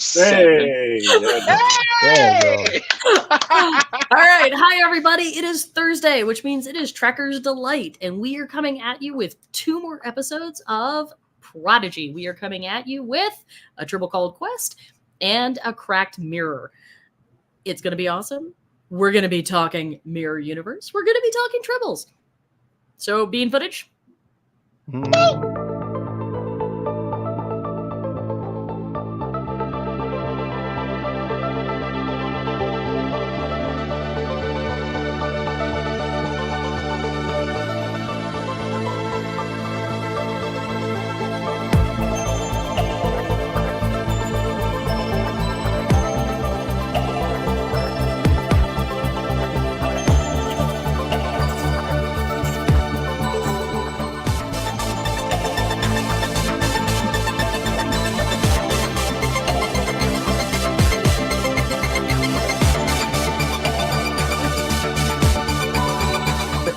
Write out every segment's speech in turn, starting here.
Hey! Hey! All right. Hi, everybody. It is Thursday, which means it is Trekker's Delight. And we are coming at you with 2 more episodes of Prodigy. We are coming at you with a Tribble called Quest and a Cracked Mirror. It's going to be awesome. We're going to be talking Mirror Universe. We're going to be talking Tribbles. So, bean footage.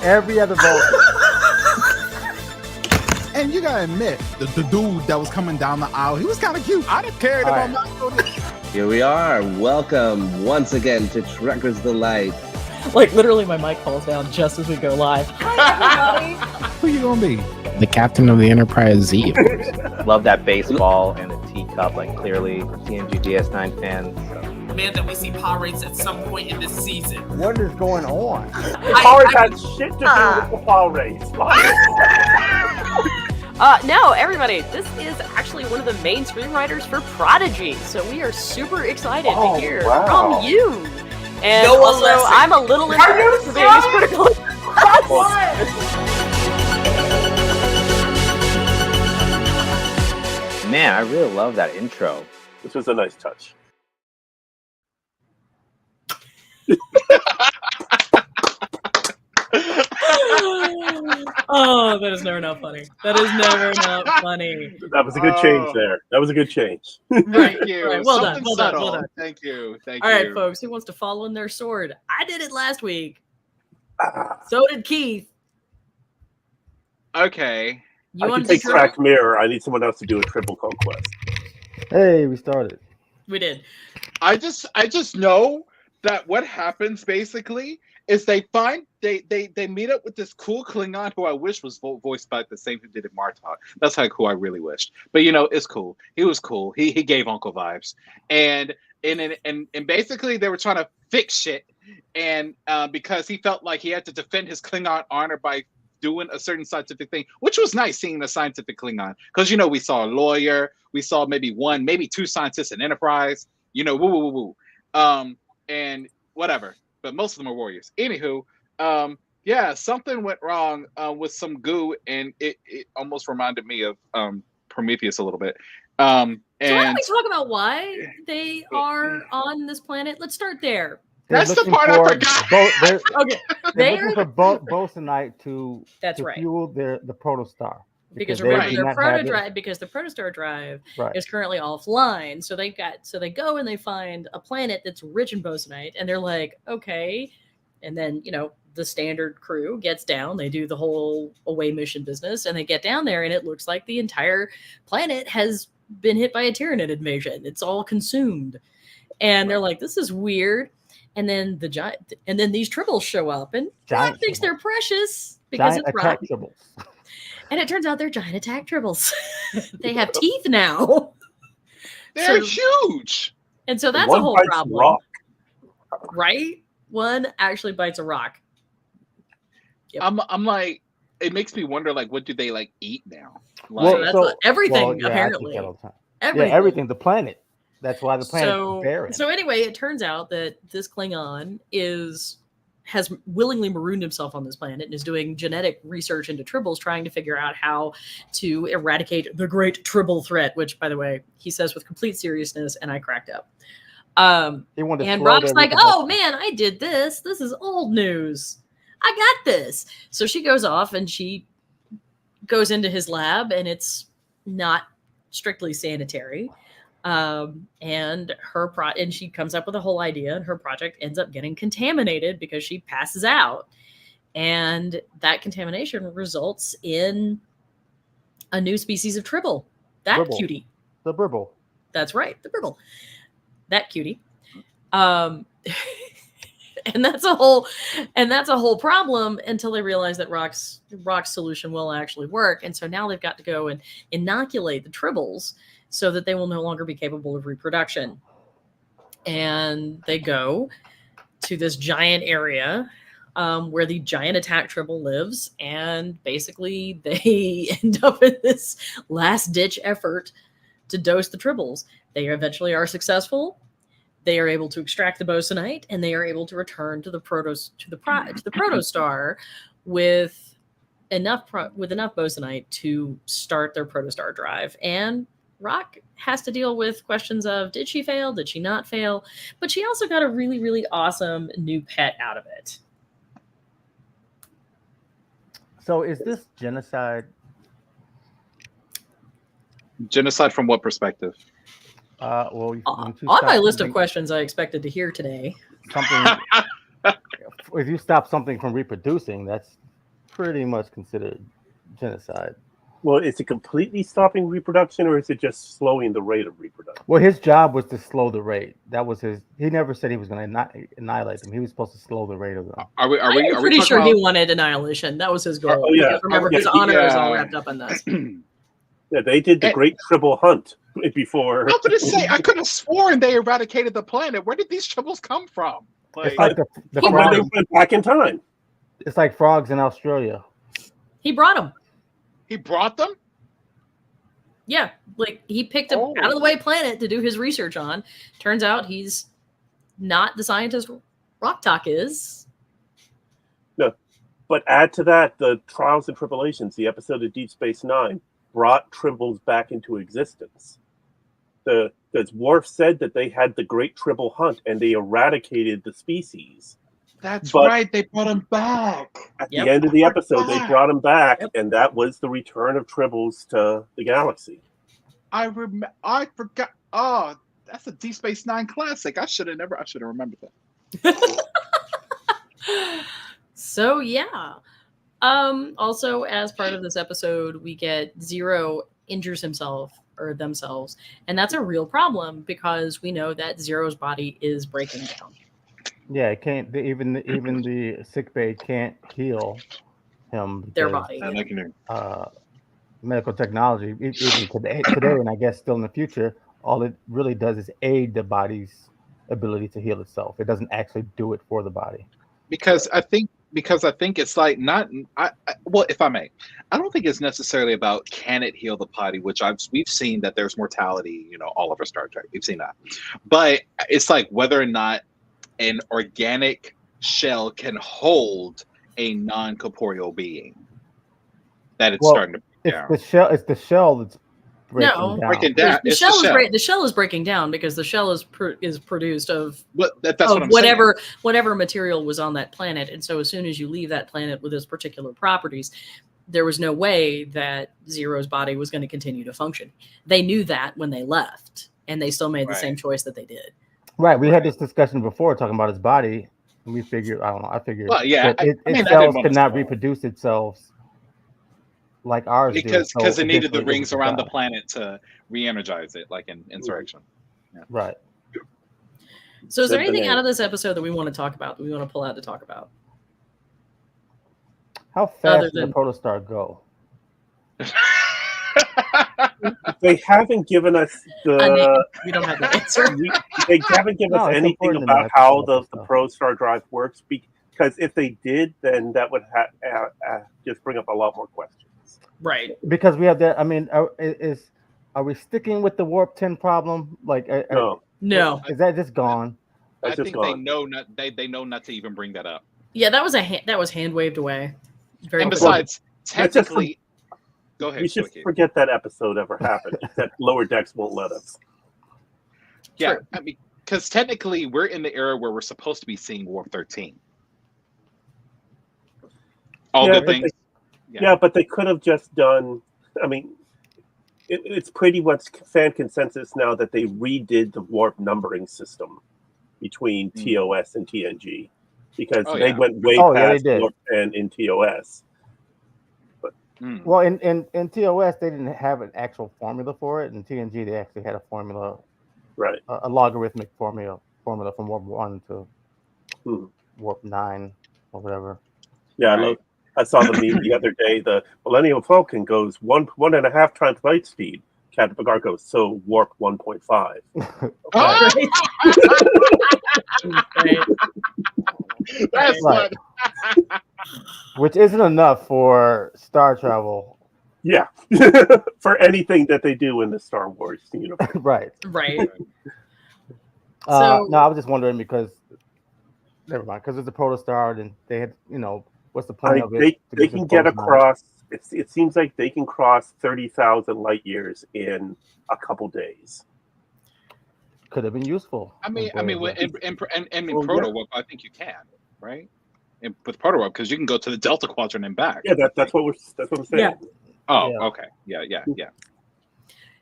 Every other vote. And you gotta admit, the dude that was coming down the aisle, he was kind of cute. I'd have carried him on my shoulder. Here we are. Welcome once again to Trekker's Delight. Like, literally, my mic falls down just as we go live. Hi, everybody. Who you gonna be? The captain of the Enterprise Z. Love that baseball and the teacup, like clearly TNG DS9 fans. So. Demand that we see power rates at some point in this season. What is going on? Power rates had shit to do with the power rates. No, everybody, this is actually one of the main screenwriters for Prodigy, so we are super excited to hear from you. And No also, lesson. I'm a little embarrassed for being as critical. Man, I really love that intro. This was a nice touch. Oh, that is never not funny. That is never not funny. That was a good change there. That was a good change. Thank you. Right, well done, Something well done, subtle. well done. Thank you. Thank All you. right, folks, who wants to fall in their sword? I did it last week. So did Keith. Okay. You I want can to take Cracked Mirror. I need someone else to do a Tribble called Quest. Hey, we started. We did. I just know that what happens basically is they meet up with this cool Klingon who I wish was voiced by the same who did it Martok. That's how cool I really wished. But you know, it's cool. He was cool. He gave Uncle vibes. And basically they were trying to fix shit. And because he felt like he had to defend his Klingon honor by doing a certain scientific thing, which was nice seeing the scientific Klingon. Because you know, we saw a lawyer, we saw maybe 2 scientists in Enterprise, you know, woo. And whatever. But most of them are warriors. Anywho, yeah, something went wrong with some goo, and it almost reminded me of Prometheus a little bit. So why don't we talk about why they are on this planet? Let's start there. That's the part I forgot. Okay, They're looking for bosonite to fuel the Protostar. Because remember, the Protostar drive is currently offline. So they go and they find a planet that's rich in bosonite, and they're like, okay. And then, you know, the standard crew gets down, they do the whole away mission business, and they get down there, and it looks like the entire planet has been hit by a Tyranid invasion. It's all consumed. And they're like, this is weird. And then these Tribbles show up, and Brock thinks they're precious because it's Brock. And it turns out they're giant attack Tribbles. They have teeth now. They're huge. And so that's a whole problem. Rock. Right? One actually bites a rock. Yep. I'm like, it makes me wonder, like, what do they like eat now? Like, everything, apparently. Everything. The planet. That's why the planet is barren. So anyway, it turns out that this Klingon has willingly marooned himself on this planet and is doing genetic research into Tribbles, trying to figure out how to eradicate the great Tribble threat, which, by the way, he says with complete seriousness, and I cracked up. And Rock's like, oh man, I did this. This is old news. I got this. So she goes off and she goes into his lab, and it's not strictly sanitary. And she comes up with a whole idea, and her project ends up getting contaminated because she passes out, and that contamination results in a new species of Tribble. Cutie. The Tribble. That's right, the Tribble. That cutie. And that's a whole problem until they realize that Rock's solution will actually work. And so now they've got to go and inoculate the Tribbles so that they will no longer be capable of reproduction. And they go to this giant area where the giant attack Tribble lives, and basically they end up in this last-ditch effort to dose the Tribbles. They eventually are successful. They are able to extract the bosonite, and they are able to return to the Protostar with enough bosonite to start their Protostar drive. And Rock has to deal with questions of, did she fail? Did she not fail? But she also got a really, really awesome new pet out of it. So is this genocide? Genocide from what perspective? Well, on my list of questions I expected to hear today. Something. If you stop something from reproducing, that's pretty much considered genocide. Well, is it completely stopping reproduction, or is it just slowing the rate of reproduction? Well, his job was to slow the rate. That was his. He never said he was going to annihilate them. He was supposed to slow the rate of them. I'm pretty sure he wanted annihilation. That was his goal. Oh, yeah. Remember, his honor is all wrapped up in this. Yeah, they did the Great Tribble Hunt before. I was going to say, I could have sworn they eradicated the planet. Where did these Tribbles come from? It's like the they frogs. went back in time. It's like frogs in Australia. He brought them. He brought them? Yeah, like he picked an out of the way planet to do his research on. Turns out he's not the scientist Rocktalk is. No, but add to that the Trials and Tribulations, the episode of Deep Space Nine, brought Tribbles back into existence. Because Worf said that they had the Great Tribble Hunt and they eradicated the species. That's right. They brought them back. At the end of the episode, they brought them back, and that was the return of Tribbles to the galaxy. I forgot. Oh, that's a Deep Space Nine classic. I should have remembered that. So yeah. Also, as part of this episode, we get Zero injures himself or themselves, and that's a real problem because we know that Zero's body is breaking down. Yeah, it can't. Even the sickbay can't heal him. Their body. Medical technology, even today, and I guess still in the future, all it really does is aid the body's ability to heal itself. It doesn't actually do it for the body. Because I think it's like not. Well, if I may, I don't think it's necessarily about can it heal the body, which we've seen that there's mortality. All over Star Trek, we've seen that. But it's like whether or not an organic shell can hold a non-corporeal being that it's starting to break down. It's the shell that's breaking down. The shell is breaking down because the shell is produced of whatever material was on that planet, and so as soon as you leave that planet with its particular properties, there was no way that Zero's body was going to continue to function. They knew that when they left, and they still made the same choice that they did. Right, we had this discussion before talking about his body, and we figured, I figured its cells could not reproduce itself like ours because it needed the rings around the planet to re-energize it, like in Insurrection. Yeah. Right. So is there anything out of this episode that we want to talk about, that we want to pull out to talk about? How fast did the Protostar go? They haven't given us we don't have the answer. They haven't given us anything about how the Protostar drive works. Because if they did, then that would just bring up a lot more questions. Right. Because we have that. I mean, are we sticking with the warp 10 problem? Like, no. Is that just gone? I think they know not. They know not to even bring that up. Yeah, that was hand waved away. And besides, technically. Go ahead. We should forget that episode ever happened. That Lower Decks won't let us. Yeah, I mean, because technically we're in the era where we're supposed to be seeing Warp 13. All good things. Yeah, but they could have just done. I mean, it's pretty much fan consensus now that they redid the warp numbering system between TOS and TNG because they went way past warp 10 in TOS. Well, in TOS they didn't have an actual formula for it. In TNG they actually had a formula, right? A logarithmic formula from warp 1 to warp 9 or whatever. Yeah, right. I saw the meme the other day. The Millennium Falcon goes 1.5 times light speed. Captain Picard goes, so warp 1.5. That's right. Which isn't enough for star travel. Yeah, for anything that they do in the Star Wars universe. Right. So, no, I was just wondering because, never mind, because it's a protostar, and they had, what's the point of it? They can get across. It seems like they can cross 30,000 light years in a couple days. Could have been useful. I mean, in Proto Warp, I think you can, right? With Proto Warp, because you can go to the Delta Quadrant and back. Yeah, that's what we're saying. Yeah. Oh, okay. Yeah.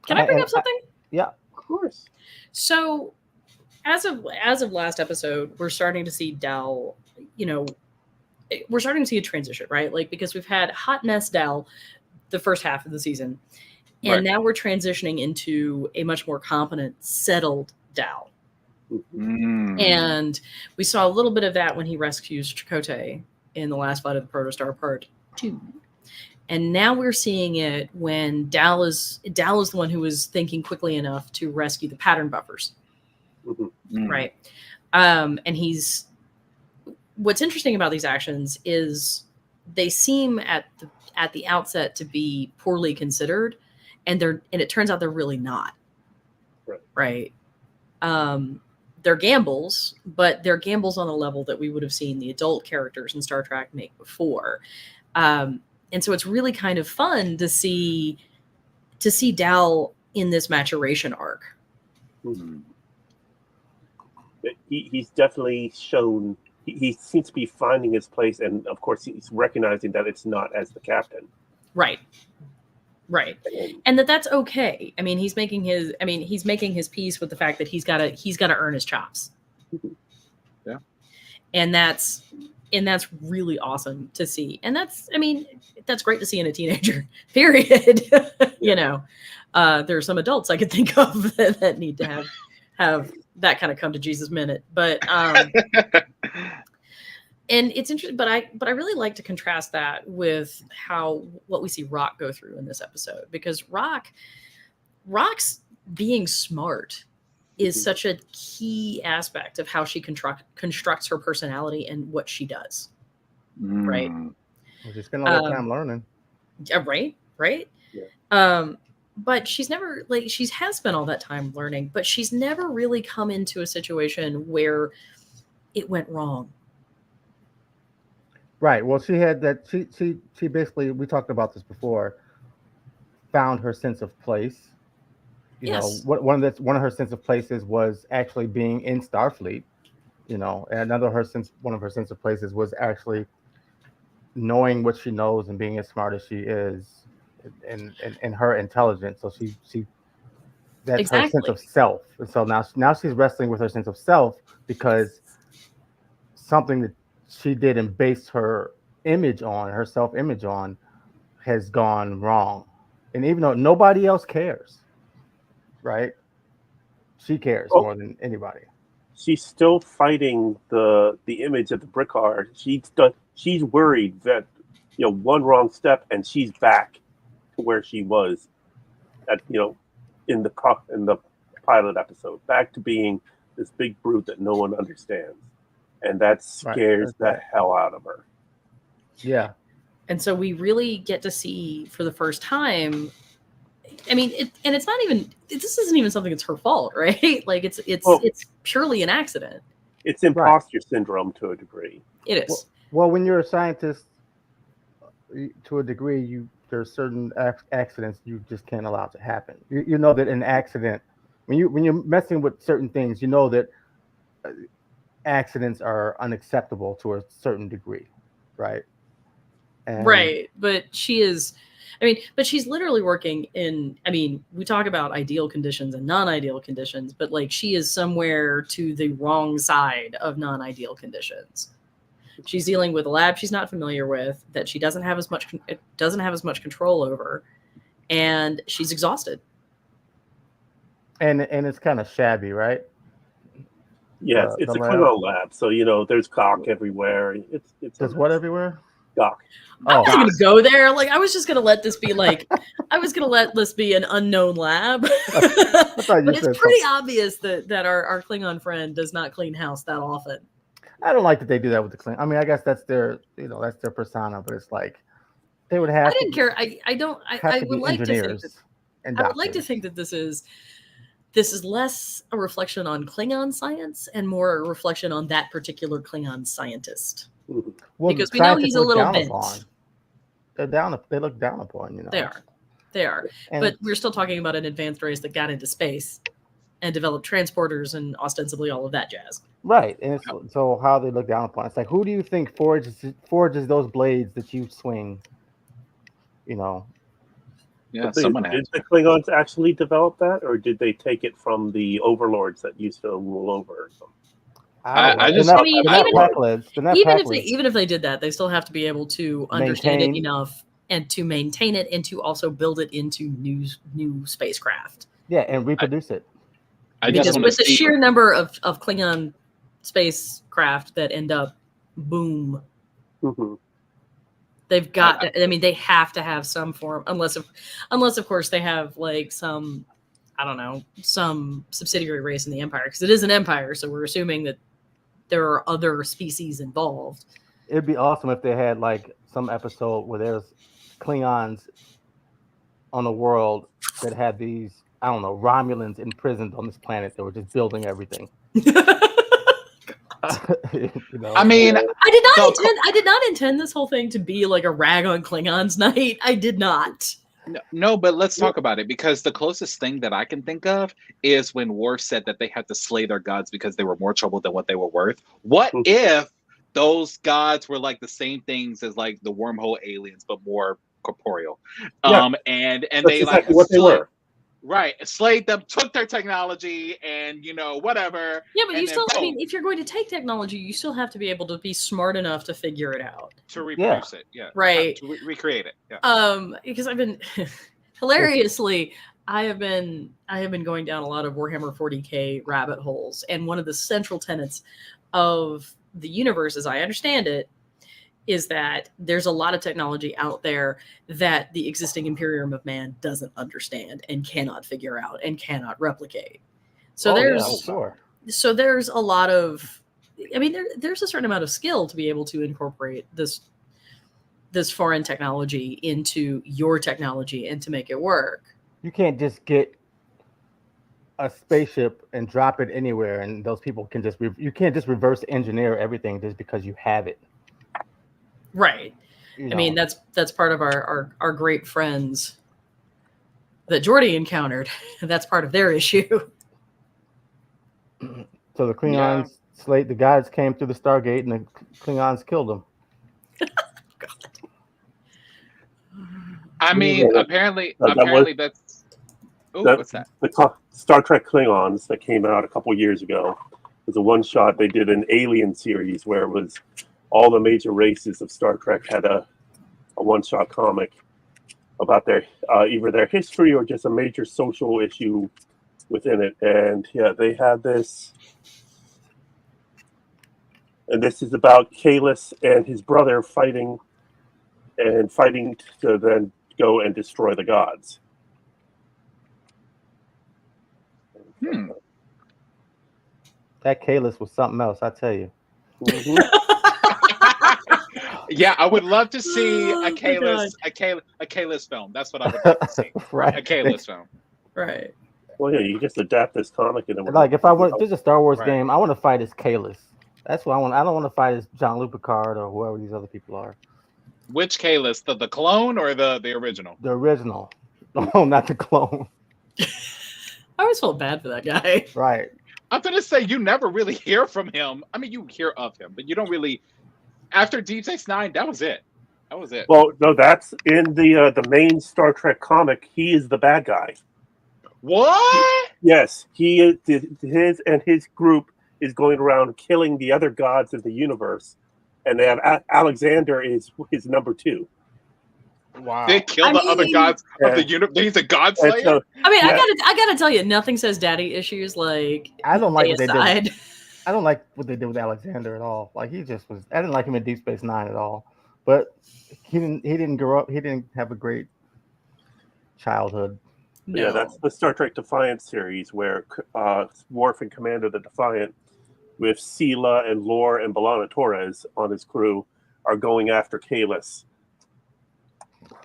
Can I bring up something? Yeah, of course. So, as of last episode, we're starting to see Dal. We're starting to see a transition, right? Like, because we've had hot mess Dal the first half of the season, and now we're transitioning into a much more competent, settled Dal. And we saw a little bit of that when he rescues Chakotay in the last fight of the Protostar Part 2. And now we're seeing it when Dal is the one who is thinking quickly enough to rescue the pattern buffers. Right. And what's interesting about these actions is they seem at the outset to be poorly considered, and it turns out they're really not. Right. They're gambles, but they're gambles on a level that we would have seen the adult characters in Star Trek make before. And so it's really kind of fun to see Dal in this maturation arc. He's definitely shown. He seems to be finding his place, and of course, he's recognizing that it's not as the captain. Right. And that's okay. I mean, he's making his peace with the fact that he's got to earn his chops. Yeah. And that's really awesome to see. And that's great to see in a teenager, period. There are some adults I could think of that need to have that kind of come to Jesus minute. But and it's interesting, but I really like to contrast that with what we see Rock go through in this episode, because Rock's being smart is such a key aspect of how she constructs her personality and what she does. Right. We're just spending a lot of time learning. Yeah, right. Yeah. But she's never she has spent all that time learning, but she's never really come into a situation where it went wrong. Right. Well, she had that. She basically, we talked about this before, found her sense of place. You know, one of her sense of places was actually being in Starfleet. And one of her sense of places was actually knowing what she knows and being as smart as she is, and her intelligence. So that's her sense of self. And so now she's wrestling with her sense of self, because something that she did and based her self-image on has gone wrong. And even though nobody else cares, right? She cares more than anybody. She's still fighting the image of the Brickard. She's worried that one wrong step and she's back to where she was in the pilot episode, back to being this big brute that no one understands. And that scares the hell out of her. Yeah. And so we really get to see for the first time. I mean, it's not even. This isn't even something that's her fault, right? Like it's purely an accident. It's imposter syndrome to a degree. It is. Well, when you're a scientist, to a degree, there's certain accidents you just can't allow to happen. You know that an accident, when you're messing with certain things, you know that accidents are unacceptable to a certain degree, right? Right, but she's literally working in, we talk about ideal conditions and non-ideal conditions, but she is somewhere to the wrong side of non-ideal conditions. She's dealing with a lab she's not familiar with, that she doesn't have as much control over, and she's exhausted. And it's kind of shabby, right? Yes, it's a Klingon lab, so there's cock everywhere. It's there's what everywhere? Cock. I wasn't gonna go there. Like, I was just gonna let this be an unknown lab. But it's pretty obvious that our Klingon friend does not clean house that often. I don't like that they do that with the Klingon. I mean, I guess that's their persona, but it's like they would have. I didn't care. I would like to think that this is less a reflection on Klingon science and more a reflection on that particular Klingon scientist. Well, because we know he's a little bent. They look down upon, They are. But we're still talking about an advanced race that got into space and developed transporters and ostensibly all of that jazz. Right. And so how they look down upon. It's like, who do you think forges those blades that you swing? Yeah, did the Klingons actually develop that, or did they take it from the overlords that used to rule over them? Even if they did that, they still have to be able to understand it enough and to maintain it and to also build it into new spacecraft. Yeah, and reproduce it. Because with the sheer number of Klingon spacecraft that end up boom, they've got. They have to have some form, unless of course they have like some, I don't know, some subsidiary race in the Empire, because it is an empire, so we're assuming that there are other species involved. It'd be awesome if they had like some episode where there's Klingons on a world that had these, I don't know, Romulans imprisoned on this planet that were just building everything. I mean, I did not intend this whole thing to be like a rag on Klingons night. I did not. No, but let's talk about it, because the closest thing that I can think of is when Worf said that they had to slay their gods because they were more trouble than what they were worth. What if those gods were like the same things as like the wormhole aliens, but more corporeal? And they like what they were. Right, slayed them, took their technology, and whatever. Yeah, but you still, if you're going to take technology, you still have to be able to be smart enough to figure it out, to reproduce it. Yeah, right. To recreate it. Yeah. Because I've been hilariously, I have been going down a lot of Warhammer 40K rabbit holes, and one of the central tenets of the universe, as I understand it, is that there's a lot of technology out there that the existing Imperium of Man doesn't understand and cannot figure out and cannot replicate. So there's a lot of, there's a certain amount of skill to be able to incorporate this foreign technology into your technology and to make it work. You can't just get a spaceship and drop it anywhere, and those people can you can't just reverse engineer everything just because you have it. Right. That's part of our great friends that Geordi encountered. That's part of their issue. So the Klingons the gods came through the Stargate, and the Klingons killed them. Apparently that's. What's that? The Star Trek Klingons that came out a couple years ago was a one-shot. They did an alien series where it was all the major races of Star Trek had a one-shot comic about their either their history or just a major social issue within it. And they had this, and this is about Kalis and his brother fighting to then go and destroy the gods. That Kalis was something else, I tell you. Yeah, I would love to see a Kalis film. That's what I would love to see. Right. A Kalis film. Right. Well, yeah, you just adapt this comic and like if I want there's a Star Wars game, I want to fight as Kalis. That's what I want. I don't want to fight as Jean-Luc Picard or whoever these other people are. Which Kalis? The clone or the original? The original. No, not the clone. I always felt bad for that guy. Right. I'm gonna say you never really hear from him. I mean, you hear of him, but you don't really. After Deep Space Nine, that was it. That was it. Well, no, that's in the main Star Trek comic. He is the bad guy. What? Yes, he is. His group is going around killing the other gods of the universe and they have Alexander is number 2. Wow. They kill the other gods of the universe. He's a god slayer. So, I mean, I gotta tell you, nothing says daddy issues like I don't like what they deicide. did. I don't like what they did with Alexander at all. Like he just was. I didn't like him in Deep Space Nine at all. But he didn't grow up. He didn't have a great childhood. No. Yeah, that's the Star Trek Defiant series where Worf and Commander the Defiant, with Sela and Lore and B'Elanna Torres on his crew, are going after Kahless.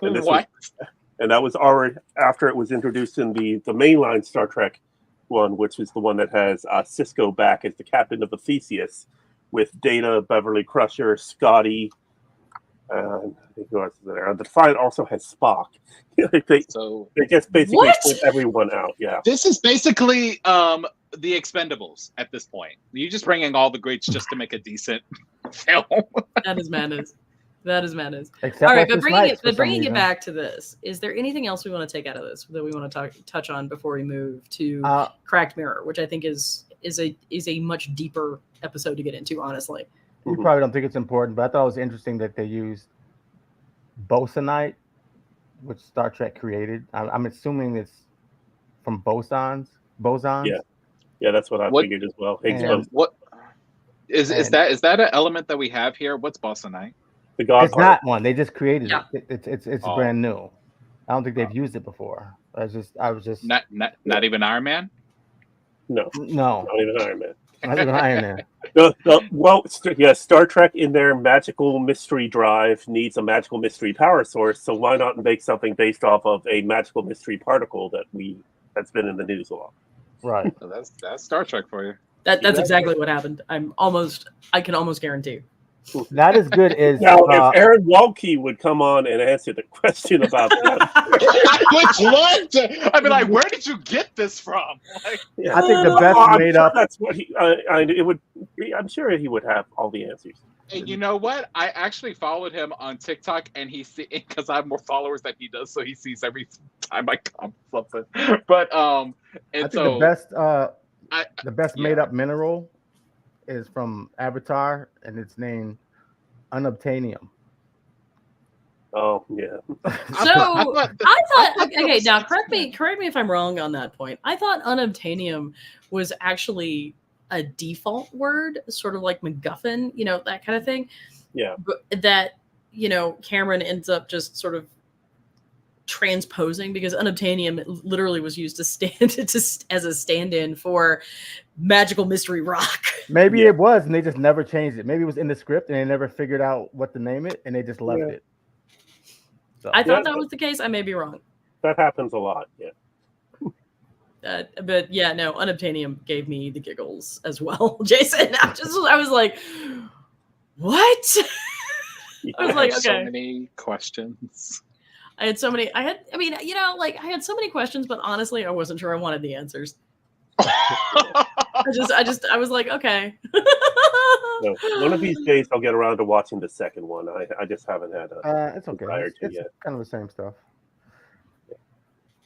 And that was already after it was introduced in the mainline Star Trek one, which is the one that has Sisko back as the captain of the Theseus, with Data, Beverly Crusher, Scotty, and I think who else is there. The Defiant also has Spock. they just basically put everyone out. Yeah, this is basically the Expendables at this point. You're just bringing all the greats just to make a decent film. That is madness. That is madness. Except all right, like but bringing it back to this, is there anything else we want to take out of this that we want to touch on before we move to Cracked Mirror, which I think is a much deeper episode to get into, honestly. You probably don't think it's important, but I thought it was interesting that they used bosonite, which Star Trek created. I'm assuming it's from bosons. Yeah, that's what I figured as well. What is that an element that we have here? What's bosonite? It's not one. They just created it. It's Oh. brand new. I don't think they've used it before. I was just not even Iron Man. No, not even Iron Man. Not even Iron Man. Star Trek in their magical mystery drive needs a magical mystery power source. So why not make something based off of a magical mystery particle that's been in the news a lot? Right. So that's Star Trek for you. That's exactly what happened. I can almost guarantee. Not as good as now. If Aaron Walke would come on and answer the question about that, I would love to. I mean, like, where did you get this from? Like, I think the best made up. That's what it would. I'm sure he would have all the answers. And you know what? I actually followed him on TikTok, and because I have more followers than he does, so he sees every time I comment something. But I think the best made up mineral is from Avatar, and it's named unobtainium. Oh yeah. So I thought okay, now correct me if I'm wrong on that point. I thought unobtainium was actually a default word, sort of like MacGuffin, that kind of thing. Yeah. But that, Cameron ends up just sort of transposing, because unobtainium literally was used as a stand-in for magical mystery rock. Maybe it was, and they just never changed it. Maybe it was in the script, and they never figured out what to name it, and they just left it. So. I thought that was the case. I may be wrong. That happens a lot. Yeah. But yeah, no, unobtainium gave me the giggles as well, Jason. I was like, what? I was like, okay. So many questions. I had so many questions, but honestly, I wasn't sure I wanted the answers. I was like, okay. No, one of these days I'll get around to watching the second one. I just haven't had it's okay. It's yet. kind of the same stuff.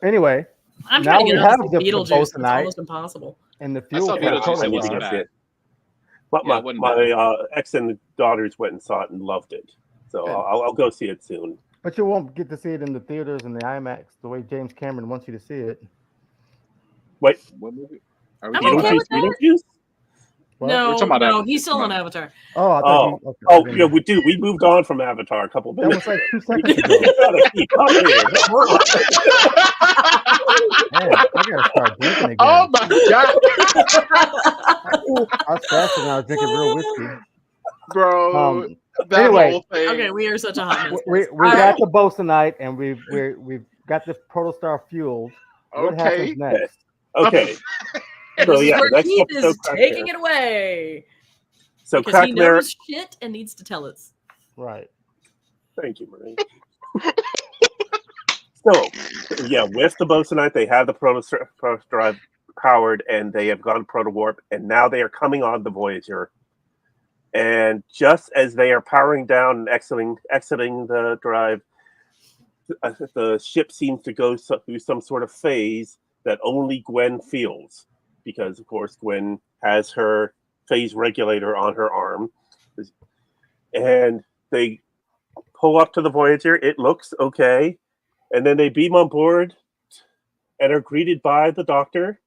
Anyway, I'm trying to get have the Beetlejuice. It's almost impossible. And the fuel. My ex and daughters went and saw it and loved it. So I'll go see it soon. But you won't get to see it in the theaters and the IMAX the way James Cameron wants you to see it. Wait, what movie? I'm okay with that. No, he's still on Avatar. Yeah, we do. We moved on from Avatar a couple minutes. That was like 2 seconds ago. Man, I gotta start drinking again. Oh my god! I was fasting. I was drinking real whiskey, bro. Anyway, whole thing. Okay, we are such a hot mess. We got the bosonite, and we've got the Protostar fueled. What happens next? Okay. So yeah, Keith is taking it away. So because he knows shit and needs to tell us. Right. Thank you, Marie. So yeah, with the bosonite, they have the Protostar drive powered, and they have gone proto warp, and now they are coming on the Voyager. And just as they are powering down and exiting the drive, the ship seems to go through some sort of phase that only Gwen feels, because of course Gwen has her phase regulator on her arm. and they pull up to the Voyager. It looks okay, and then they beam on board and are greeted by the Doctor,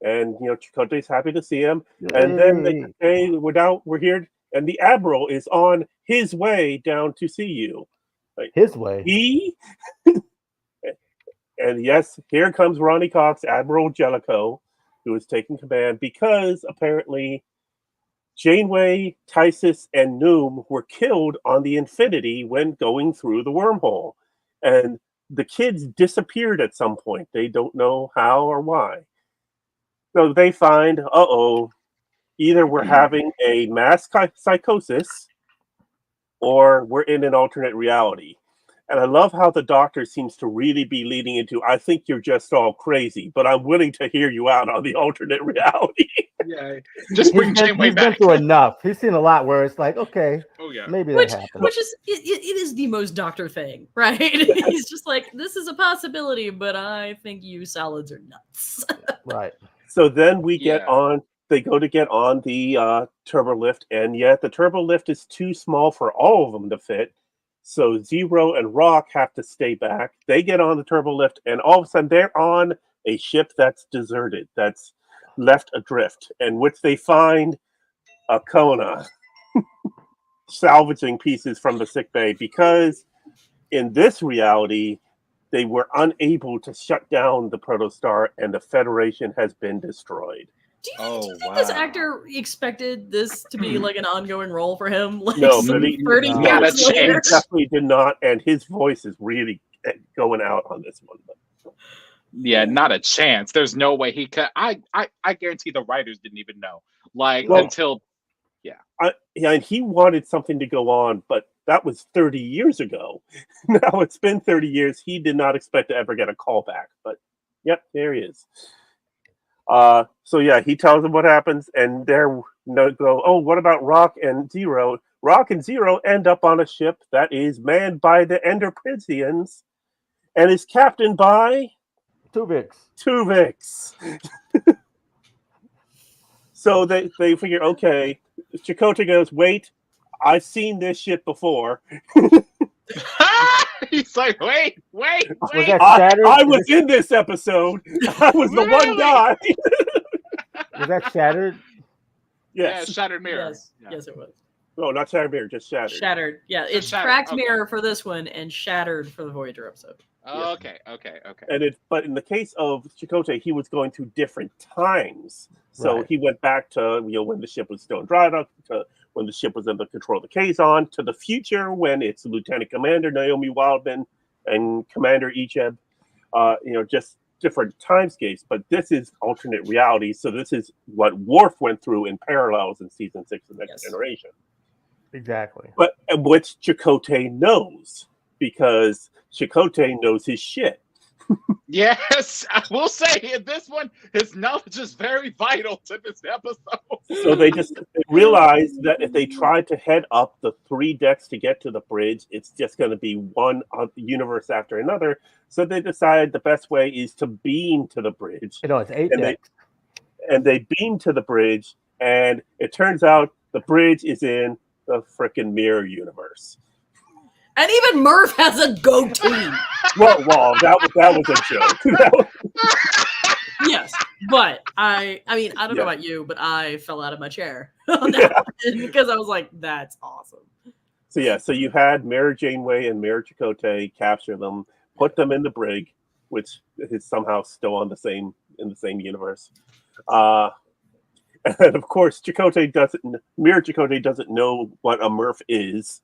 and Chakotay's happy to see him. And then they say, we're here, and the Admiral is on his way down to see you. His way. And yes, here comes Ronnie Cox, Admiral Jellicoe, who is taking command because apparently Janeway, Tysus, and Noom were killed on the Infinity when going through the wormhole. And the kids disappeared at some point. They don't know how or why. So they find, either we're having a mass psychosis or we're in an alternate reality. And I love how the Doctor seems to really be leading into, I think you're just all crazy, but I'm willing to hear you out on the alternate reality. Yeah, just bring Janeway back. He's been through enough. He's seen a lot where it's like, okay, maybe that happened. Which is, it is the most Doctor thing, right? He's just like, this is a possibility, but I think you salads are nuts. Right. So then we get on, they go to get on the turbo lift, and yet the turbo lift is too small for all of them to fit. So Zero and Rock have to stay back. They get on the turbo lift, and all of a sudden they're on a ship that's deserted, that's left adrift, in which they find a Kona salvaging pieces from the sickbay, because in this reality, they were unable to shut down the Protostar, and the Federation has been destroyed. Do you think this actor expected this to be like an ongoing role for him? Like, no, but he definitely did not, and his voice is really going out on this one. Yeah, not a chance. There's no way he could. I guarantee the writers didn't even know. Until. And he wanted something to go on, but that was 30 years ago. Now it's been 30 years. He did not expect to ever get a call back, but yep, there he is. So yeah, he tells them what happens, and they're go, oh, what about Rock and Zero? Rock and Zero end up on a ship that is manned by the Enderprinzians and is captained by Tuvix. So they figure, okay, Chakotay goes, wait, I've seen this shit before. He's like, wait. Was that Shattered? I was in this episode. I was the one guy. Was that Shattered? Yes. Yeah, Shattered Mirror. Yes, it was. No, not Shattered Mirror, just Shattered. Shattered. Yeah, it's Shattered. Cracked Mirror for this one and Shattered for the Voyager episode. Okay. And but in the case of Chakotay, he was going through different times. So he went back to when the ship was still in dry dock, to when the ship was under control of the Kazon, to the future when it's Lieutenant Commander Naomi Wildman and Commander Icheb. Just different timescapes. But this is alternate reality. So this is what Worf went through in parallels in season 6 of Next Generation. Exactly. But which Chakotay knows, because Chakotay knows his shit. Yes, I will say in this one, his knowledge is very vital to this episode. So they realized that if they tried to head up the 3 decks to get to the bridge, it's just going to be one universe after another. So they decided the best way is to beam to the bridge. It's 8 decks. And they beam to the bridge, and it turns out the bridge is in the frickin' mirror universe. And even Murph has a goatee. Well, that was a joke. Yes, but I don't know about you, but I fell out of my chair on that one because I was like, that's awesome. So you had Mirror Janeway and Mirror Chakotay capture them, put them in the brig, which is somehow still in the same universe. And of course, Mirror Chakotay doesn't know what a Murph is.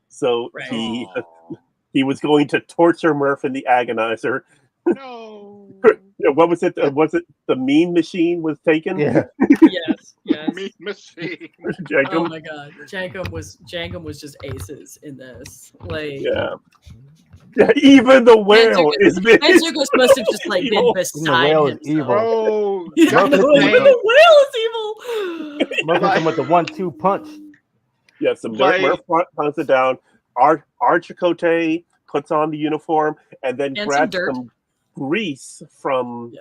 So he was going to torture Murph in the Agonizer. No. What was it? Was it the Mean Machine was taken? Yeah. Yes. Mean Machine. Oh my God, Jankum was just aces in this. Like, yeah, even the whale is. Manzuko's must have just been beside himself. Evil. Even the whale is evil. Murphy with the 1-2 punch. Yeah, so Murph punts it down. Our Chakotay puts on the uniform and then grabs some grease from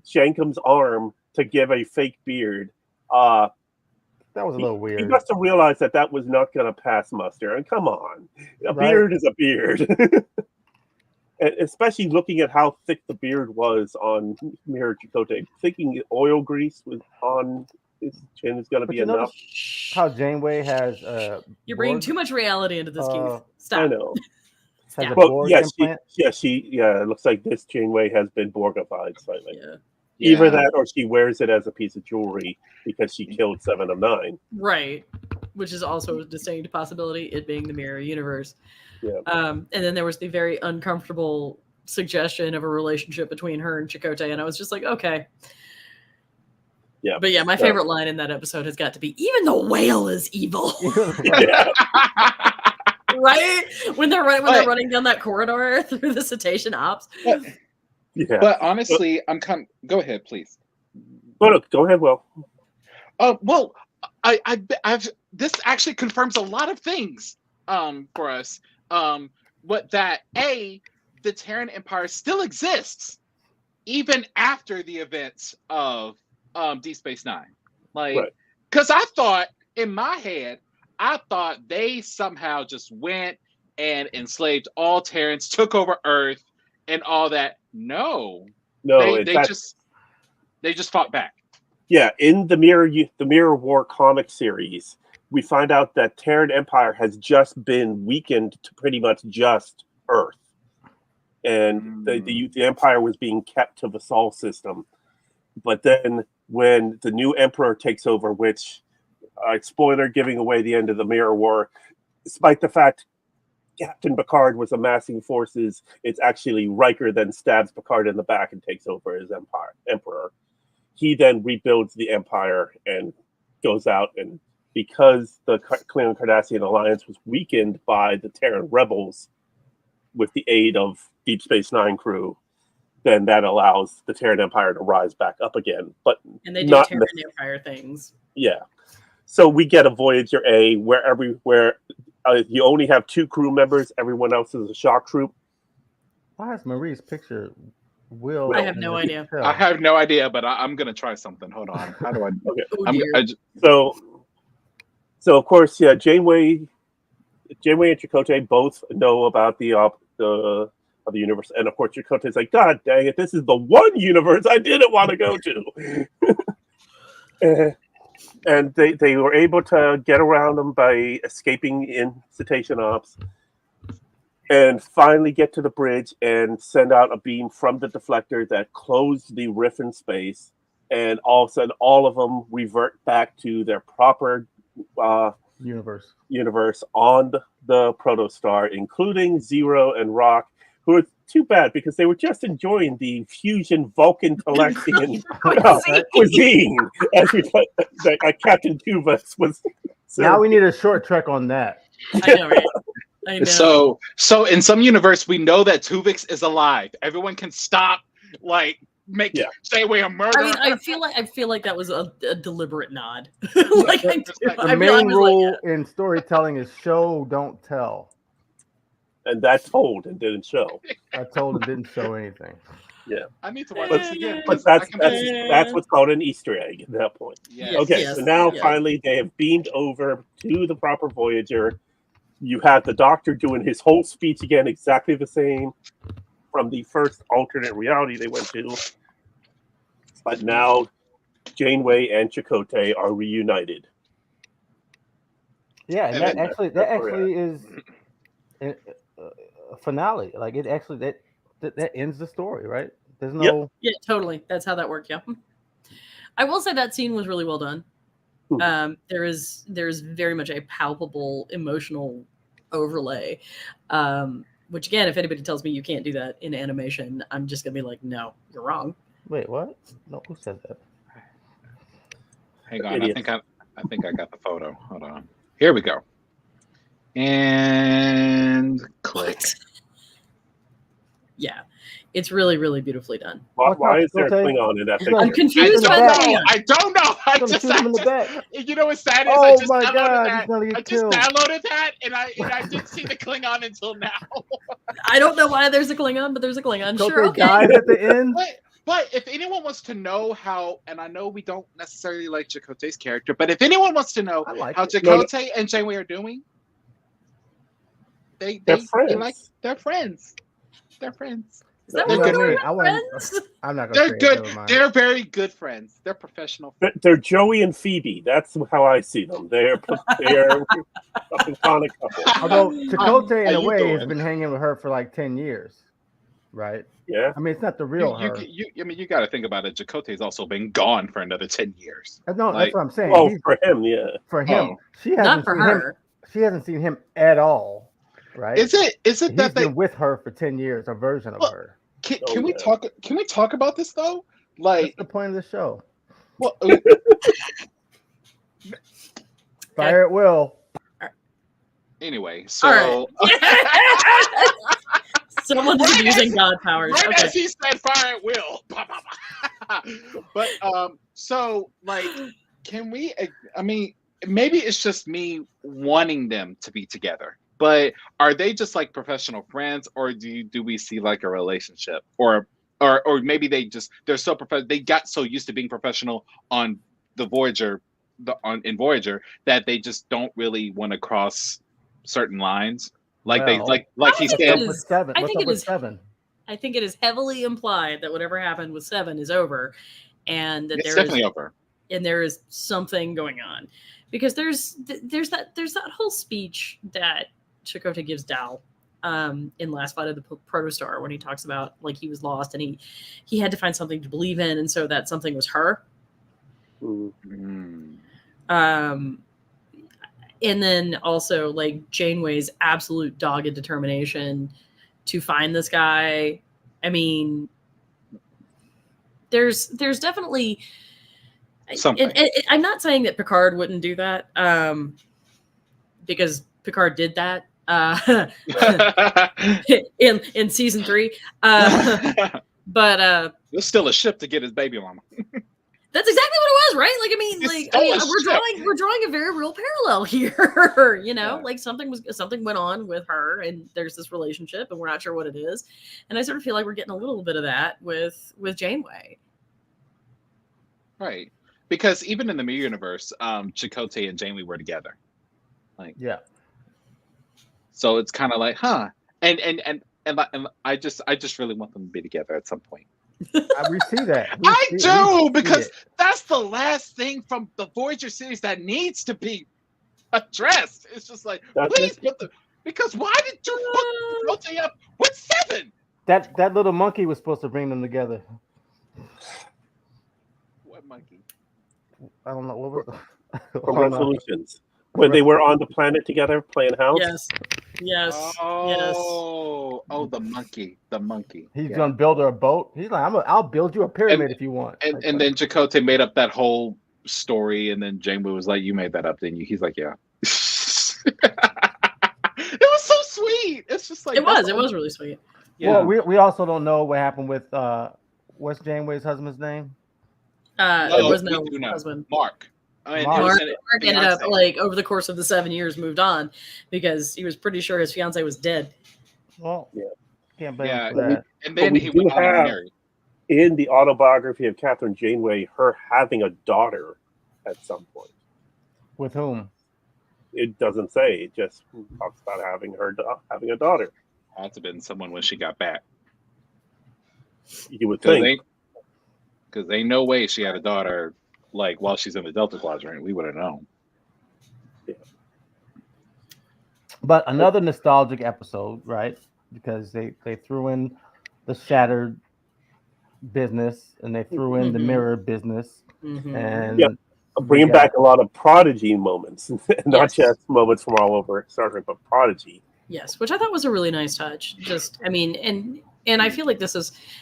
Jankum's arm to give a fake beard. That was a little weird. He must have realized that was not going to pass muster. And come on, a beard is a beard. And especially looking at how thick the beard was on Mirror Chakotay, thinking oil grease was on his chin is going to be enough. How Janeway has you're bringing too much reality into this, Keith. Stop. I know. Well, yes, it looks like this Janeway has been Borgified slightly. Yeah. Either that or she wears it as a piece of jewelry because she killed 7 of 9. Right. Which is also a distinct possibility, it being the mirror universe. Yeah. And then there was the very uncomfortable suggestion of a relationship between her and Chakotay, and I was just like, okay. Yeah. But yeah, my favorite line in that episode has got to be, even the whale is evil. Right? When they're running down that corridor through the cetacean ops. But honestly, go ahead, please. Go ahead, Will. Well, I've this actually confirms a lot of things for us. But that the Terran Empire still exists even after the events of Deep Space Nine. Because I thought in my head, they somehow just went and enslaved all Terrans, took over Earth, and all that. No, they just fought back. Yeah, in the Mirror War comic series, we find out that Terran Empire has just been weakened to pretty much just Earth, and the Empire was being kept to the Sol system. But then when the new Emperor takes over, which spoiler giving away the end of the Mirror War, despite the fact Captain Picard was amassing forces, it's actually Riker then stabs Picard in the back and takes over as Emperor. He then rebuilds the Empire and goes out, and because the Klingon Cardassian alliance was weakened by the Terran rebels with the aid of Deep Space Nine crew, then that allows the Terran Empire to rise back up again. And they do Terran Empire things. Yeah. So we get a Voyager A where you only have 2 crew members, everyone else is a shock troop. Why is Marie's picture Will? I have no idea. I have no idea, but I'm gonna try something. Hold on. How do I? Okay. So of course, yeah, Janeway and Chakotay both know about the universe, and of course Chakotay's like, God dang it, this is the one universe I didn't want to go to. And they were able to get around them by escaping in cetacean ops, and finally get to the bridge and send out a beam from the deflector that closed the rift in space, and all of a sudden all of them revert back to their proper universe on the Protostar, including Zero and Rock, who are too bad because they were just enjoying the fusion Vulcan Talaxian cuisine as Captain Tuvas was. Now we need a short trek on that. I know, right? I know. So in some universe, we know that Tuvix is alive. Everyone can stop, stay away a murder. I mean, I feel like that was a deliberate nod. The main rule in storytelling is show, don't tell. And that told and didn't show. I told and didn't show anything. Yeah, I need to watch this again. But that's what's called an Easter egg at that point. Yes. Okay, yes, so now yes. Finally they have beamed over to the proper Voyager. You have the Doctor doing his whole speech again, exactly the same from the first alternate reality they went to. But now Janeway and Chakotay are reunited. Yeah, and that actually is a finale. Like it actually that ends the story, right? There's no. Yeah, totally. That's how that worked. Yeah, I will say that scene was really well done. There is very much a palpable emotional overlay, which again, if anybody tells me you can't do that in animation, I'm just gonna be like, no, you're wrong. Wait, what? No, who said that? Hang on, I think I got the photo. Hold on. Here we go. And click. Yeah, it's really, really beautifully done. Why is there a Klingon in that picture? I'm confused by that. I don't know. I just shoot him in the back. You know what's sad is oh my God, he's gonna get killed. Downloaded that and I didn't see the Klingon until now. I don't know why there's a Klingon, but there's a Klingon. So sure, they okay. died at the end. But if anyone wants to know how, and I know we don't necessarily like Chakotay's character, but if anyone wants to know how Chakotay and Janeway are doing, they're friends. They're friends. They're friends. Is that what we're doing? I'm not gonna. They're good. They're very good friends. They're professional. They're Joey and Phoebe. That's how I see them. They're a iconic couple. Although Chakotay, in a way, has been hanging with her for like 10 years, right? Yeah. I mean, it's not the real her. You got to think about it. Chakotay's also been gone for another 10 years. No, that's what I'm saying. Oh, for him, yeah. For him, she hasn't not for her. She hasn't seen him at all. Right? Is it He's that been with her for 10 years, a version of her? Can we talk? Can we talk about this though? Like, that's the point of the show. Well, fire at will. Anyway, so someone is abusing God powers. Right as he said, fire at will. But so like, can we? I mean, maybe it's just me wanting them to be together. But are they just like professional friends, or do we see like a relationship, or maybe they're so they got so used to being professional on the Voyager, in Voyager, that they just don't really want to cross certain lines, like he said. What's up with Seven? I think it is heavily implied that whatever happened with Seven is over, and that it's definitely over, and there is something going on, because there's that whole speech that Chakotay gives Dal in Last Fight of the Protostar, when he talks about like he was lost and he had to find something to believe in, and so that something was her. Mm-hmm. And then also like Janeway's absolute dogged determination to find this guy. I mean, there's definitely something. And I'm not saying that Picard wouldn't do that, because Picard did that in season 3, but there's still a ship to get his baby mama. That's exactly what it was, right? Like, we're drawing a very real parallel here. Like something went on with her, and there's this relationship, and we're not sure what it is. And I sort of feel like we're getting a little bit of that with Janeway, right? Because even in the Mirror universe, Chakotay and Janeway were together. Like, yeah. So it's kind of like, huh? And I just really want them to be together at some point. We see that. I do, because that's the last thing from the Voyager series that needs to be addressed. It's just like, please because why did you put Chakotay up with Seven? That little monkey was supposed to bring them together. What monkey? I don't know. What was from Resolutions. When they were on the planet together playing house? Yes. Oh, the monkey. He's gonna build her a boat. He's like, I'll build you a pyramid if you want. And then Chakotay made up that whole story, and then Janeway was like, "You made that up, didn't you?" He's like, "Yeah." It was so sweet. It's just like it was really sweet. Yeah. Well, we also don't know what happened with what's Janeway's husband's name? There was no husband. Mark. Mark ended up, like, over the course of the 7 years, moved on because he was pretty sure his fiance was dead. Well, can't blame him for that. And then he went on and married. In the autobiography of Catherine Janeway, her having a daughter at some point. With whom? It doesn't say. It just talks about having a daughter. Had to have been someone when she got back. You would think. Because ain't no way she had a daughter, like, while she's in the Delta Quadrant. We would have known. Yeah. But another nostalgic episode, right? Because they threw in the Shattered business, and they threw in the Mirror business, and bringing back a lot of Prodigy moments, not just moments from all over Star Trek, but Prodigy. Yes, which I thought was a really nice touch. Just, I mean, and I feel like this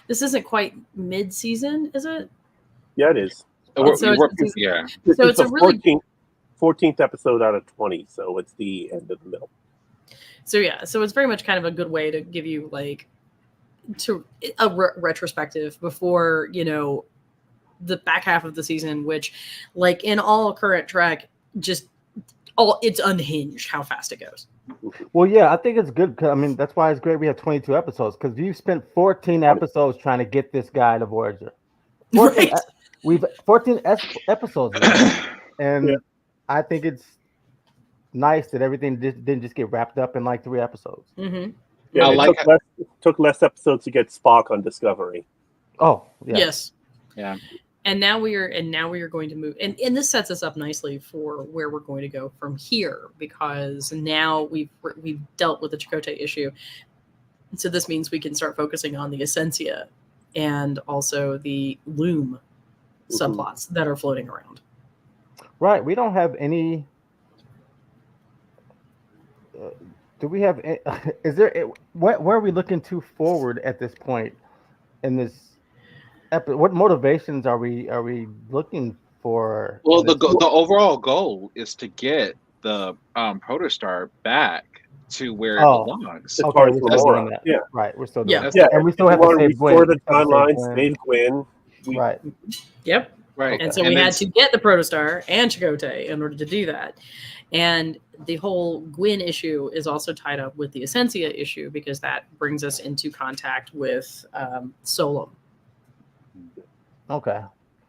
isn't quite mid-season, is it? Yeah, it is. So it's a really 14th episode out of 20, so it's the end of the middle. So it's very much kind of a good way to give you like a retrospective before, the back half of the season, which, like in all current Trek, just it's unhinged how fast it goes. Well, yeah, I think it's good. I mean, that's why it's great we have 22 episodes, because you spent 14 episodes trying to get this guy to Voyager. 14, Right. We've 14 episodes now, and I think it's nice that everything didn't just get wrapped up in like 3 episodes. Mm-hmm. Yeah, I it took less episodes to get Spock on Discovery. Oh, yeah. Yes. Yeah. And now we are going to move, and this sets us up nicely for where we're going to go from here, because now we've dealt with the Chakotay issue, so this means we can start focusing on the Essentia and also the Loom subplots that are floating around. Right. We don't have any. Do we have? Is there? Where are we looking to forward at this point in this? What motivations are we looking for? Well, the overall goal is to get the Protostar back to where it belongs. Okay, we're still doing that. Yeah, right. We're still doing that. Yeah, and we still have to save restore the Gwyn. timeline, save Gwyn. Right. Yep. Right. And so we had to get the Protostar and Chakotay in order to do that. And the whole Gwyn issue is also tied up with the Essentia issue, because that brings us into contact with Solum. Okay.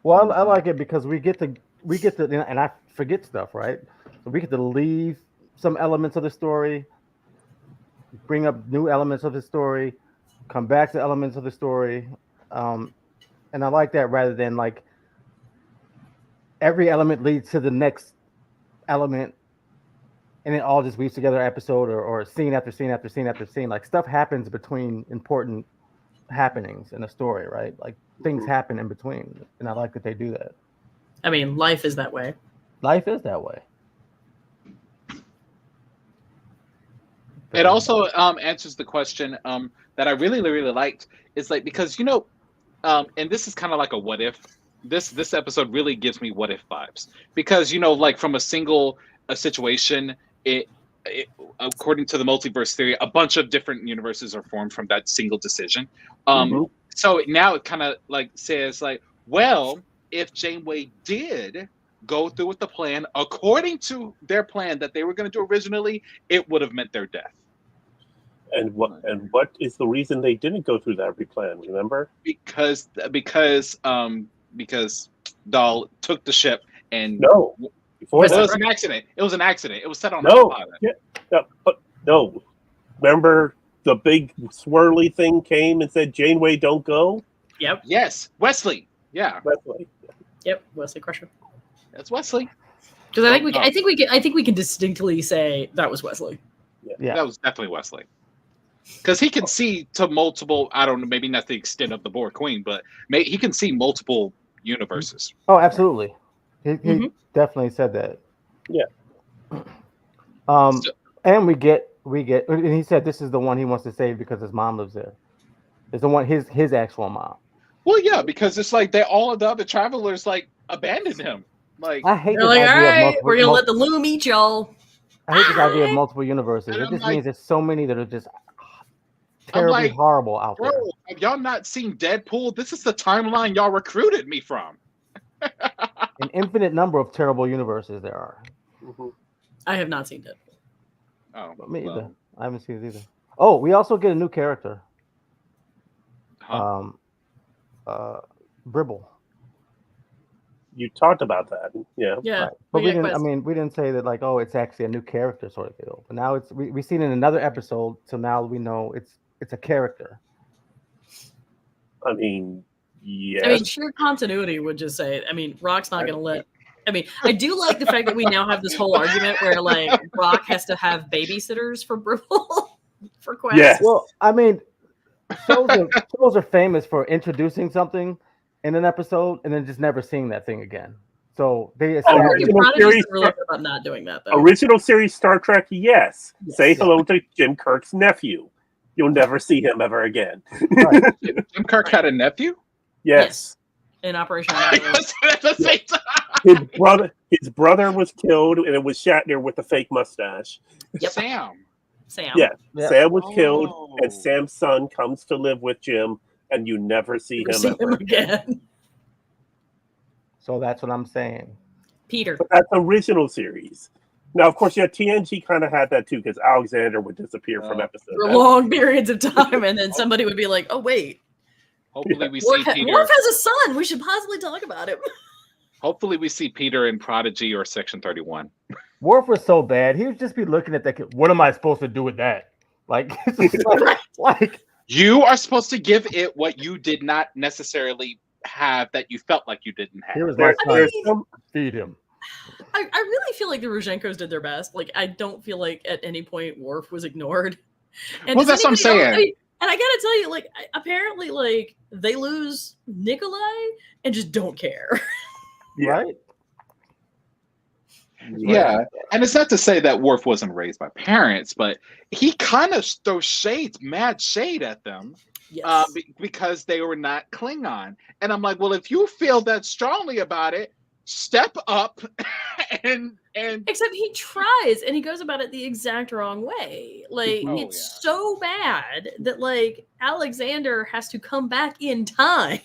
Well, I like it because we get to, and I forget stuff, right? So we get to leave some elements of the story, bring up new elements of the story, come back to elements of the story, and I like that, rather than like every element leads to the next element, and it all just weaves together episode or scene after scene after scene after scene. Like stuff happens between important happenings in a story, right? Like things happen in between, and I like that they do that. I mean, life is that way. Life is that way. It also answers the question that I really, really liked. Is like, because and this is kind of like a what if. This episode really gives me what if vibes, because like from a single situation, it according to the multiverse theory, a bunch of different universes are formed from that single decision. So now it kind of like says like, well, if Janeway did go through with the plan according to their plan that they were going to do originally, it would have meant their death. And what is the reason they didn't go through that replan? Remember? Because Dahl took the ship and no. Before it was an accident. It was an accident. It was set on autopilot. No. Remember the big swirly thing came and said, Janeway, don't go? Yep. Yes. Wesley. Yeah. Wesley. Yep. Wesley Crusher. That's Wesley. Because I think we can distinctly say that was Wesley. Yeah. That was definitely Wesley. Because he can see to multiple, I don't know, maybe not the extent of the Borg Queen, but he can see multiple universes. Oh, absolutely. He definitely said that. Yeah. And we get, and he said this is the one he wants to save because his mom lives there. It's the one, his actual mom. Well, yeah, because it's like all of the other travelers like abandoned him. Like I hate. They're like, all right, we're gonna let the Loom eat y'all. I hate this idea of multiple universes. It just means there's so many that are just terribly horrible out there. Bro, have y'all not seen Deadpool? This is the timeline y'all recruited me from. An infinite number of terrible universes there are. I have not seen Deadpool. Oh, me either. I haven't seen it either. Oh, we also get a new character. Tribble. You talked about that, yeah. Yeah, right. But we didn't. I mean, we didn't say that like, oh, it's actually a new character sort of deal. But now we've seen it in another episode, so now we know it's a character. I mean, yes. I mean, sheer continuity would just say. I mean, Rock's not going to let. I mean, I do like the fact that we now have this whole argument where like Rock has to have babysitters for Tribble for quests. Yes. Well, I mean, shows are famous for introducing something in an episode and then just never seeing that thing again. So they original series really good about not doing that though. Original series Star Trek, yes. Say hello to Jim Kirk's nephew. You'll never see him ever again. Right. Jim Kirk had a nephew? Yes. In Operation His brother was killed, and it was Shatner with the fake mustache. Yep. Sam. Yeah. Sam was killed, and Sam's son comes to live with Jim, and you never see him ever again. So that's what I'm saying. Peter. But that's original series. Now, of course, yeah, TNG kind of had that too, because Alexander would disappear from episode for long periods of time, and then somebody would be like, "Oh wait, hopefully we Worf, see Peter. Worf has a son. We should possibly talk about him." Hopefully we see Peter in Prodigy or Section 31. Worf was so bad. He would just be looking at that. What am I supposed to do with that? Like, like you are supposed to give it what you did not necessarily have that you felt like you didn't have. He was like, feed him. I really feel like the Ruzhenkos did their best. Like, I don't feel like at any point Worf was ignored. And well, that's what I'm saying. And I gotta tell you, like, apparently, like, they lose Nikolai and just don't care. Right? Yeah. And it's not to say that Worf wasn't raised by parents, but he kind of throws mad shade at them. Yes. Because they were not Klingon. And I'm like, well, if you feel that strongly about it, step up and except he tries and he goes about it the exact wrong way. Like, it's so bad that, like, Alexander has to come back in time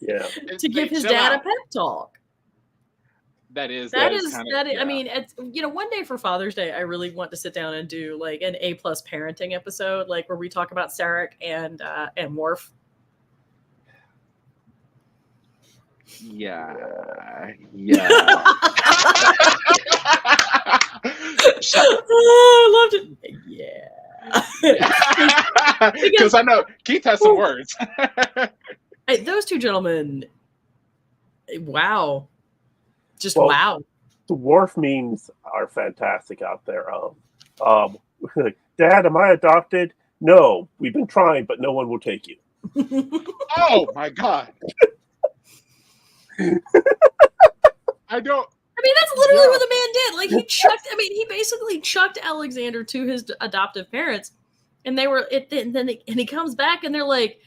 to give his dad a pep talk. That is. I mean, it's, you know, one day for Father's Day, I really want to sit down and do like an A+ parenting episode, like where we talk about Sarek and Worf. Yeah. I loved it. Yeah. Because I know Keith has some words. Hey, those two gentlemen, wow. Just wow. The Worf memes are fantastic out there. Dad, am I adopted? No, we've been trying, but no one will take you. Oh my God. I don't. I mean, that's literally what the man did. Like, he basically chucked Alexander to his adoptive parents, and they were, and he comes back and they're like,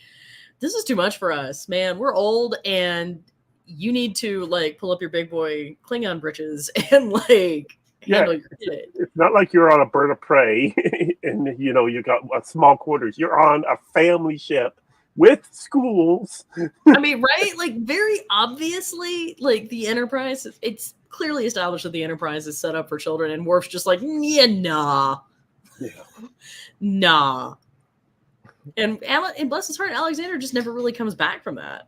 this is too much for us, man. We're old and you need to, like, pull up your big boy Klingon britches and, like, handle your kid. It's not like you're on a bird of prey and, you know, you got small quarters. You're on a family ship with schools. I mean, right? Like, very obviously, like, the Enterprise, it's clearly established that the Enterprise is set up for children, and Worf's just like, yeah, nah. Yeah. Nah. And bless his heart, Alexander just never really comes back from that.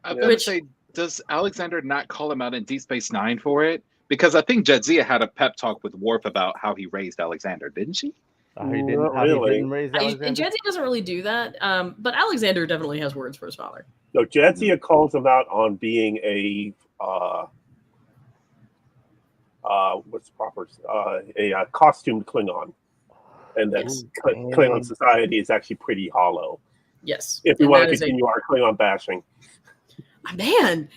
I would say, does Alexander not call him out in Deep Space Nine for it? Because I think Jadzia had a pep talk with Worf about how he raised Alexander, didn't she? He didn't raise Alexander. Jadzia doesn't really do that, but Alexander definitely has words for his father. No, Jadzia calls him out on being a what's proper? A costumed Klingon, and that Klingon society is actually pretty hollow. Yes, if we want to continue our Klingon bashing. Man,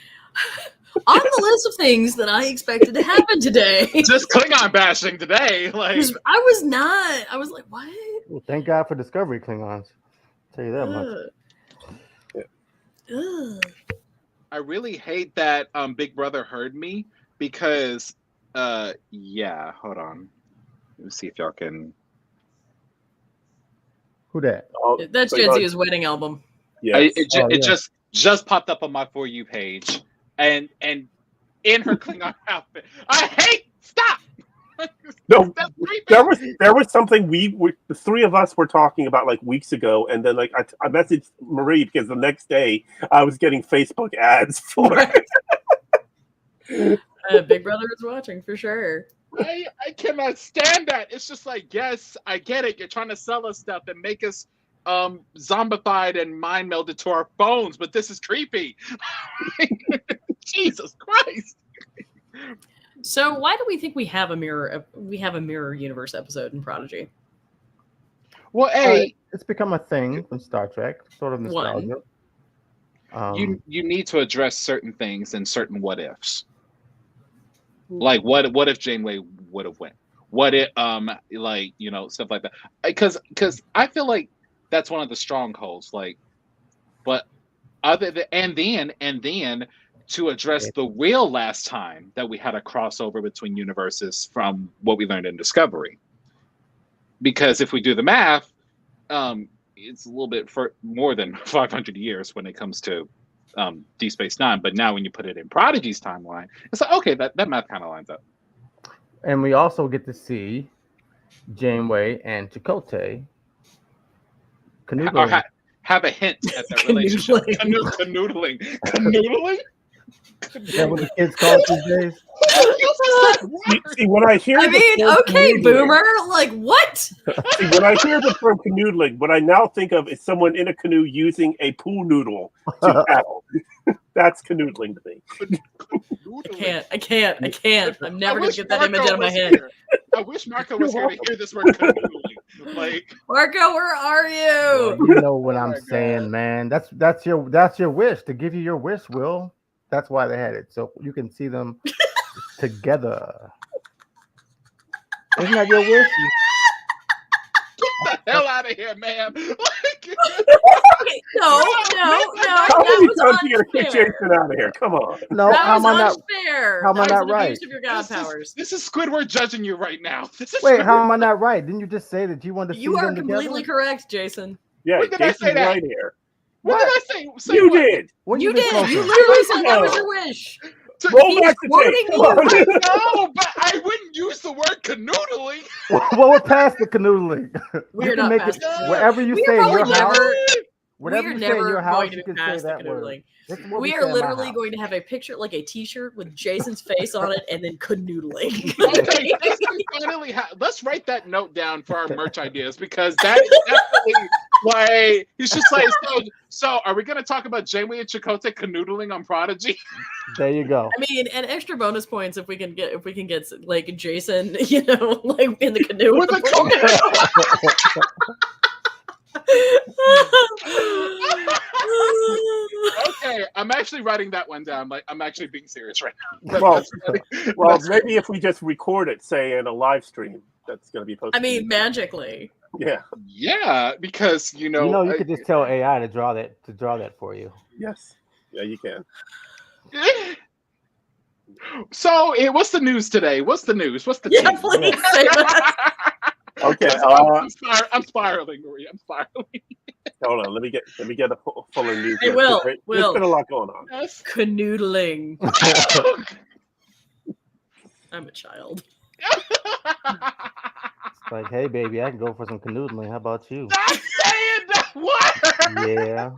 on the list of things that I expected to happen today, just Klingon bashing today. Like, I was like, what? Well, thank God for Discovery Klingons. I'll tell you that much. I really hate that Big Brother heard me because, hold on. Let me see if y'all can. Who that? That's Jadzia's wedding album. Yeah, it just popped up on my For You page, and in her Klingon outfit. Stop. No, there was something the three of us were talking about like weeks ago, and then like I messaged Marie because the next day I was getting Facebook ads for it. Big Brother is watching for sure. I cannot stand that. It's just like, yes, I get it. You're trying to sell us stuff and make us zombified and mind melded to our phones, but this is creepy. Jesus Christ. So why do we think we have a mirror universe episode in Prodigy? Well, it's become a thing from Star Trek, sort of nostalgia. You need to address certain things and certain what ifs. Like what if Janeway would have went? What if like, you know, stuff like that. Because I feel like that's one of the strongholds. Like, but other than and then to address the real last time that we had a crossover between universes from what we learned in Discovery. Because if we do the math, it's a little bit for more than 500 years when it comes to Deep Space Nine. But now when you put it in Prodigy's timeline, it's like, okay, that math kind of lines up. And we also get to see Janeway and Chakotay canoodling. Have a hint at that relationship. Canoodling. Canoodling? Is that what the kids call it these days? See, when I hear okay, boomer, like what? See, when I hear the term canoodling, what I now think of is someone in a canoe using a pool noodle to paddle. That's canoodling to me. I can't. I'm never going to get that image out of my head. I wish Marco was here to hear this word canoodling. Like, Marco, where are you? You know what I'm saying, man. That's your wish, to give you your wish, Will. That's why they had it, so you can see them together. Isn't that your wish? Get the hell out of here, man! No. How many times you gonna kick Jason out of here? Come on. No, that was unfair. How am I not right? Abuse of your god powers. This is Squidward judging you right now. Wait, how am I not right? Didn't you just say that you wanted to see them together? You are completely correct, Jason. Yeah, when did I say that? Right here. When did I say you what? did. You did. You literally said that was your wish. Roll back the tape. No, but I wouldn't use the word canoodling. Well, we're past the canoodling. We're not past it. Whatever you say in your house. Whatever you say in your house, you can say that word. We are literally going to have a picture, like a T-shirt with Jason's face on it, and then canoodling. Okay, finally, let's write that note down for our merch ideas, because that is definitely like he's just like so. Are we going to talk about Janeway and Chakotay canoodling on Prodigy? There you go. I mean, and extra bonus points if we can get like Jason, like in the canoe with the Okay, I'm actually writing that one down. Like, I'm actually being serious right now. Well, maybe if we just record it, say in a live stream, that's going to be posted. I mean, magically. Yeah, because you could just tell AI to draw that for you. Yes, yeah, you can. So, what's the news today? What's the news? Please say that. Okay, I'm spiraling, Marie. I'm spiraling. Hold on, let me get a fuller news. Hey, Will. There's been a lot going on. Canoodling. I'm a child. It's like, hey, baby, I can go for some canoodling. How about you? Stop saying that. What? Yeah.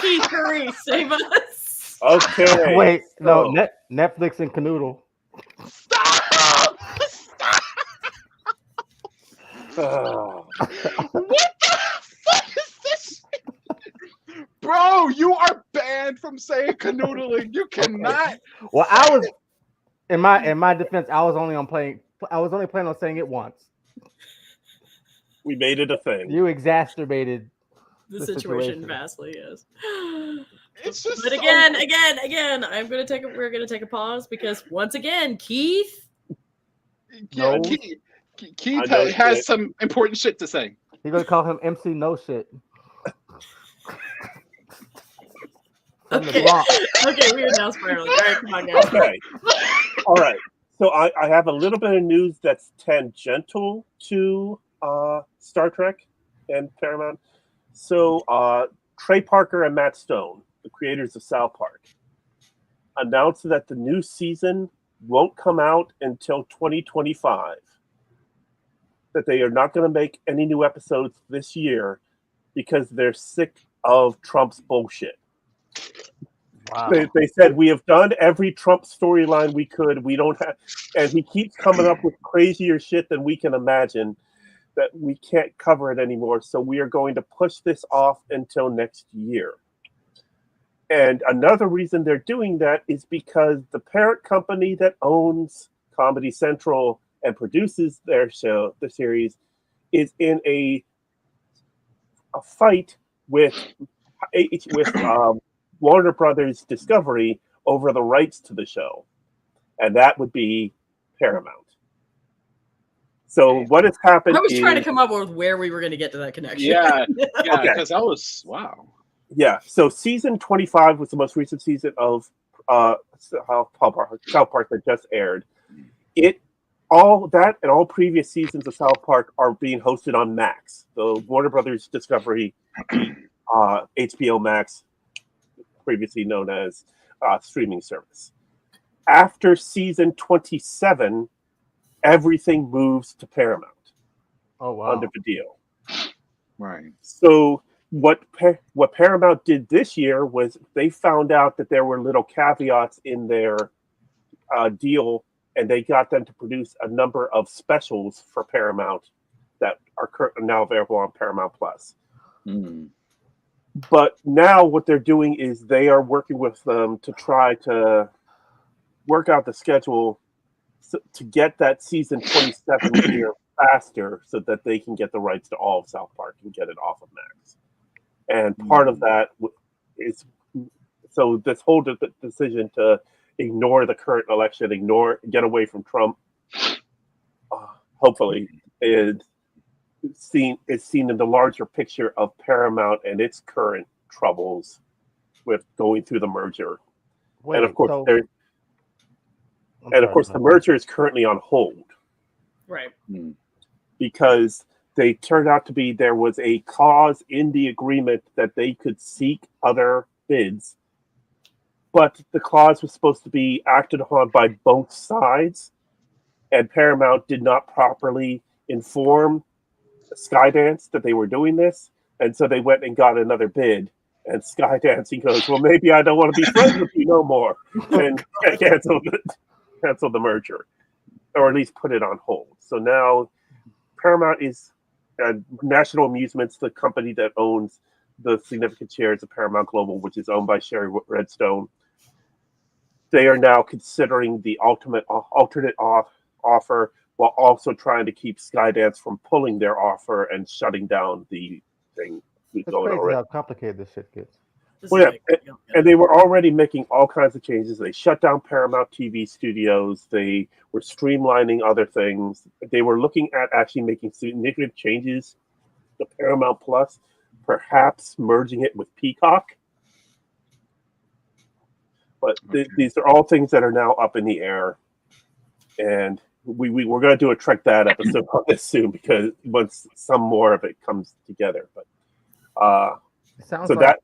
Keith, hurry, save us. Okay. Wait, no, Netflix and canoodle. Stop! Oh. What the fuck is this? Bro, you are banned from saying canoodling. You cannot. Well, I was in my defense. I was only planning on saying it once. We made it a thing. You exacerbated the situation vastly. Yes. It's just. But again, we're gonna take a pause because once again, Keith. Yeah, no. Keith has some important shit to say. You're gonna call him MC No Shit. Okay, we are now spiraling. All right, come on, guys. Okay. All right. So I have a little bit of news that's tangential to Star Trek and Paramount. So Trey Parker and Matt Stone, the creators of South Park, announced that the new season won't come out until 2025. That they are not going to make any new episodes this year because they're sick of Trump's bullshit. Wow. They said, we have done every Trump storyline we could. We don't have, and he keeps coming up with crazier shit than we can imagine, that we can't cover it anymore. So we are going to push this off until next year. And another reason they're doing that is because the parent company that owns Comedy Central and produces their show, the series, is in a fight with Warner Brothers Discovery over the rights to the show, and that would be Paramount. So what has happened? I was trying to come up with where we were going to get to that connection. Yeah, because that was wow. Yeah, so season 25 was the most recent season of South Park that just aired. All that and all previous seasons of South Park are being hosted on Max, the Warner Brothers Discovery, HBO Max, previously known as streaming service. After season 27, everything moves to Paramount. Oh wow! Under the deal. Right. So what Paramount did this year was they found out that there were little caveats in their deal, and they got them to produce a number of specials for Paramount that are now available on Paramount Plus. Mm. But now what they're doing is they are working with them to try to work out the schedule to get that season 27 here faster so that they can get the rights to all of South Park and get it off of Max. And part of that is, so this whole decision to ignore the current election, get away from Trump, hopefully, is seen in the larger picture of Paramount and its current troubles with going through the merger. Wait, and of course, so, the merger is currently on hold. Right. Because there was a clause in the agreement that they could seek other bids, but the clause was supposed to be acted upon by both sides, and Paramount did not properly inform Skydance that they were doing this, and so they went and got another bid, and Skydance goes, well, maybe I don't want to be friends with you no more, and canceled the merger, or at least put it on hold. So now Paramount is National Amusements, the company that owns the significant shares of Paramount Global, which is owned by Sherry Redstone. They are now considering the alternate offer, while also trying to keep Skydance from pulling their offer and shutting down the thing. It's crazy how complicated this shit gets. Well, yeah, and they were already making all kinds of changes. They shut down Paramount TV studios. They were streamlining other things. They were looking at actually making significant changes to Paramount Plus, perhaps merging it with Peacock. But these are all things that are now up in the air. And we're going to do a Trek That episode on this soon, because once some more of it comes together. But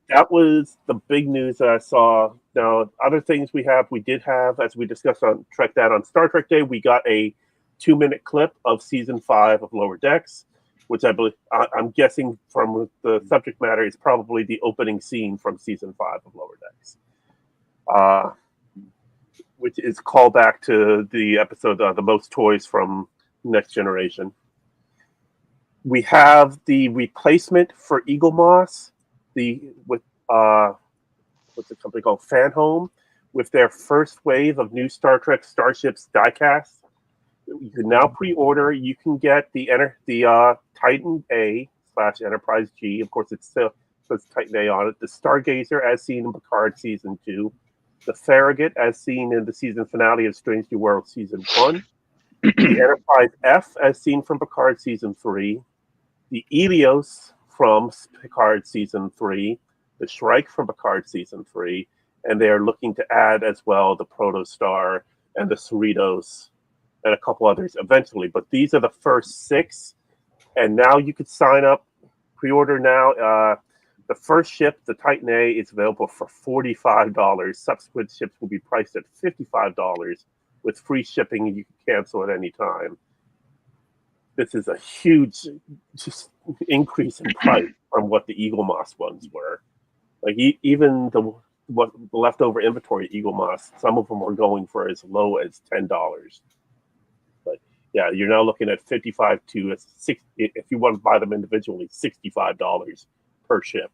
that was the big news that I saw. Now, other things we did have, as we discussed on Trek That on Star Trek Day, we got a 2-minute clip of season 5 of Lower Decks, which I believe, I'm guessing from the subject matter, is probably the opening scene from season 5 of Lower Decks. Which is callback to the episode The Most Toys from Next Generation. We have the replacement for Eagle Moss, what's the company called, Fan Home, with their first wave of new Star Trek Starships diecast. You can now pre-order. You can get the Titan A / Enterprise G. Of course, it says Titan A on it. The Stargazer, as seen in Picard Season 2. The Farragut, as seen in the season finale of Strange New World Season 1. The Enterprise F, as seen from Picard Season 3. The Ilios from Picard Season 3. The Shrike from Picard Season 3. And they are looking to add as well the Protostar and the Cerritos and a couple others eventually. But these are the first 6. And now you could sign up, pre-order now. The first ship, the Titan A, is available for $45. Subsequent ships will be priced at $55 with free shipping, and you can cancel at any time. This is a huge increase in price from what the Eagle Moss ones were. Like even the leftover inventory Eagle Moss, some of them were going for as low as $10. But yeah, you're now looking at $55 to $60. If you want to buy them individually, $65 per ship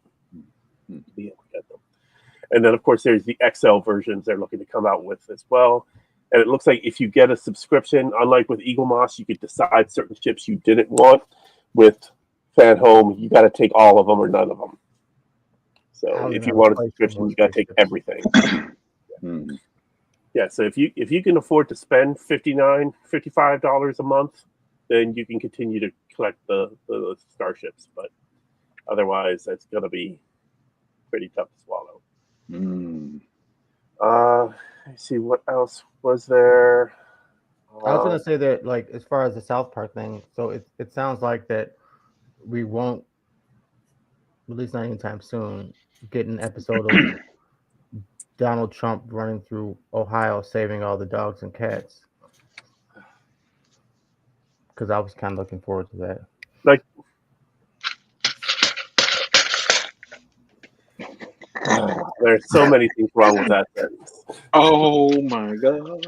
to be able to get them. And then, of course, there's the XL versions they're looking to come out with as well. And it looks like if you get a subscription, unlike with Eagle Moss, you could decide certain ships you didn't want. With Fan Home, you got to take all of them or none of them. So if you want a subscription, you got to take everything. Yeah, so if you can afford to spend $55 a month, then you can continue to collect the starships. But otherwise, that's going to be pretty tough to swallow. Let's see, what else was there? I was going to say that, like, as far as the South Park thing, so it sounds like that we won't, at least not anytime soon, get an episode of Donald Trump running through Ohio saving all the dogs and cats. because I was kind of looking forward to that. Like, there's so many things wrong with that sentence. Oh my god.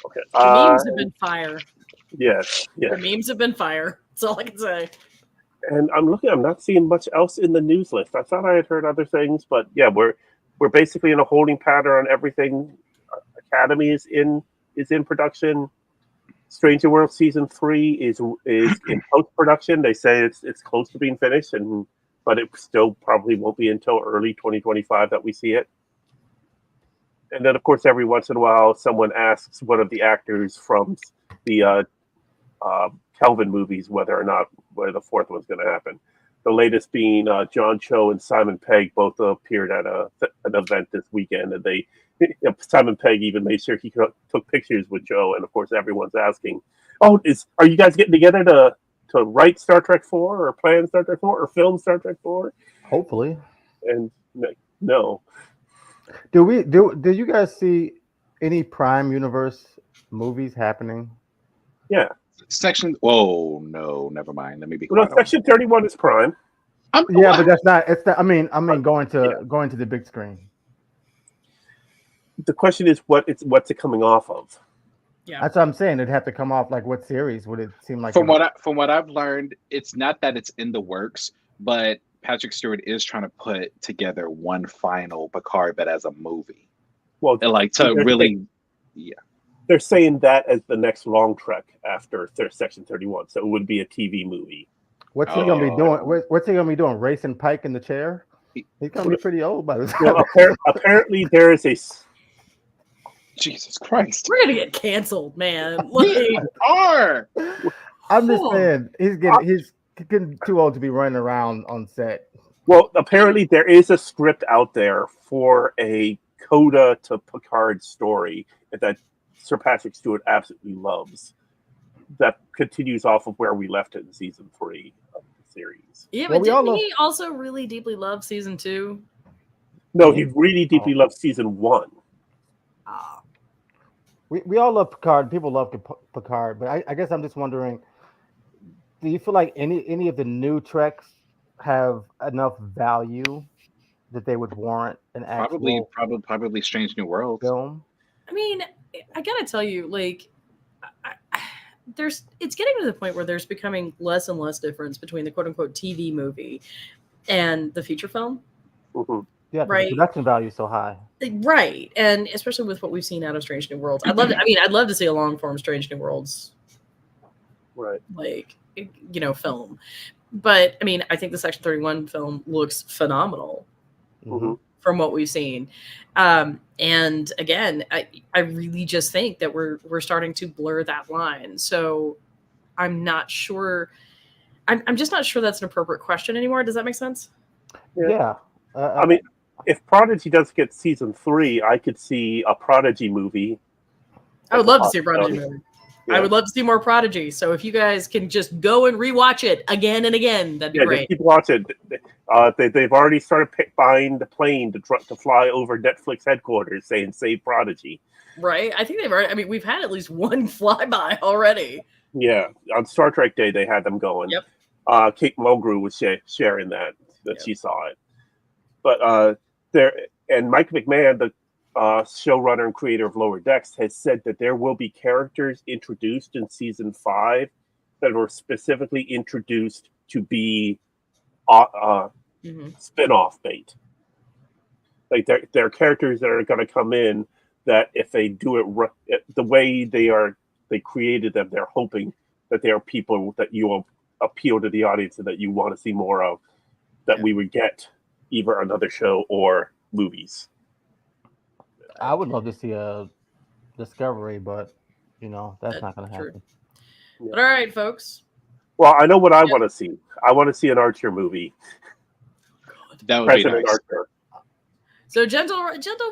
Okay. The memes have been fire. Yes. The memes have been fire. That's all I can say. And I'm not seeing much else in the news list. I thought I had heard other things, but yeah, we're basically in a holding pattern on everything. Academy is in production. Stranger World season 3 is in post production. They say it's close to being finished, but it still probably won't be until early 2025 that we see it. And then, of course, every once in a while, someone asks one of the actors from the Kelvin movies whether the fourth one's going to happen. The latest being John Cho and Simon Pegg both appeared at an event this weekend, and Simon Pegg even made sure he took pictures with Joe. And of course, everyone's asking, "Oh, are you guys getting together to write Star Trek 4 or plan Star Trek 4 or film Star Trek 4?" Hopefully. And no. Did you guys see any Prime Universe movies happening? Yeah. Section. Oh no, never mind. Let me be quiet. Section 31 is Prime. Yeah, but that's not. It's not. I mean, going to the big screen. The question is, what's it coming off of? Yeah, that's what I'm saying. It'd have to come off like what series would it seem like? From what I've learned, it's not that it's in the works, but Patrick Stewart is trying to put together one final Picard, but as a movie. Well, they're saying that as the next long trek after Section 31, so it would be a TV movie. What's he gonna be doing? What's he gonna be doing? Racing Pike in the chair? He's gonna be pretty old by this time. Apparently, there is a. Jesus Christ! We're gonna get canceled, man. We are. I'm just saying he's getting too old to be running around on set. Well, apparently there is a script out there for a coda to Picard story that Sir Patrick Stewart absolutely loves. That continues off of where we left it in season 3 of the series. Yeah, but didn't he also really deeply love season 2? No, he really deeply loved season 1. We all love Picard. People love Picard, but I guess I'm just wondering, do you feel like any of the new Treks have enough value that they would warrant an actual probably Strange New Worlds film? I mean, I gotta tell you, like, it's getting to the point where there's becoming less and less difference between the quote unquote TV movie and the feature film. Mm-hmm. Yeah, right. The production value is so high. Right, and especially with what we've seen out of Strange New Worlds, I'd love to see a long form Strange New Worlds, right? Like, film. But I mean, I think the Section 31 film looks phenomenal from what we've seen. And again, I really just think that we're starting to blur that line. So I'm not sure. I'm just not sure that's an appropriate question anymore. Does that make sense? Yeah. I mean, if Prodigy does get season 3, I could see a Prodigy movie. I would love to see a Prodigy movie. Yeah. I would love to see more Prodigy. So if you guys can just go and rewatch it again and again, that'd be great. Just keep watching. They've already started buying the plane to fly over Netflix headquarters, saying "Save Prodigy." Right. I think they've already. I mean, we've had at least one flyby already. Yeah, on Star Trek Day they had them going. Yep. Kate Mulgrew was sharing that she saw it, but and Mike McMahon, the showrunner and creator of Lower Decks, has said that there will be characters introduced in season 5 that were specifically introduced to be spin-off bait. Like there are characters that are going to come in that if they do it the way they created them, they're hoping that they are people that you will appeal to the audience and that you want to see more of, that we would get either another show or movies. I would love to see a Discovery, but that's not going to happen. Yeah. But all right, folks. Well, I know what I want to see. I want to see an Archer movie. That would President be nice. Archer. So, gentle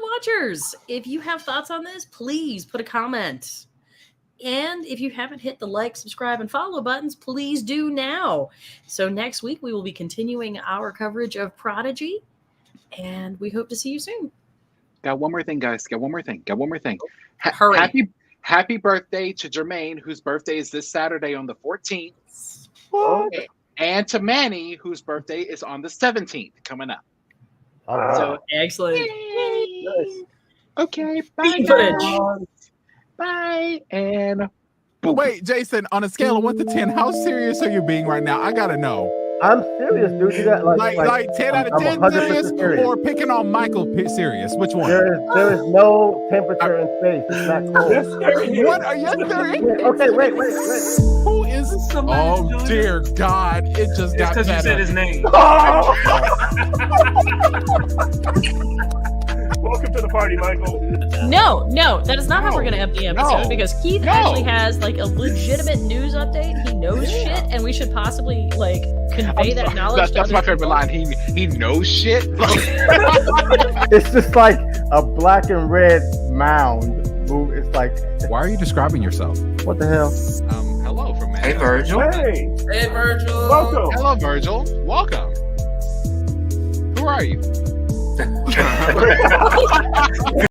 watchers, if you have thoughts on this, please put a comment. And if you haven't hit the like, subscribe, and follow buttons, please do now. So next week, we will be continuing our coverage of Prodigy, and we hope to see you soon. Got one more thing, guys. Hurry. Happy birthday to Jermaine, whose birthday is this Saturday on the 14th. What? And to Manny, whose birthday is on the 17th, coming up. So, Excellent. Nice. Okay, bye. Feed footage. Bye. And Wait, Jason, on a scale of 1 to 10, how serious are you being right now? I gotta know. I'm serious, dude. You got Like 10 out of I'm 10 100% serious, or picking on Michael serious? Which one? There is no temperature in space. It's not cold. What are you serious? Okay, wait. Who is? Oh dear God! It just got because you better. said his name. Welcome to the party, Michael. No, that is not how we're going to end the episode No. because Keith actually has like a legitimate news update. He knows shit, and we should possibly like convey that knowledge. That's my favorite line. He knows shit. It's just like a black and red mound. It's like, Why are you describing yourself? what the hell? Hello from Hey, Virgil. Hey, Hey, Virgil. welcome. Hello, Virgil. Welcome. Who are you?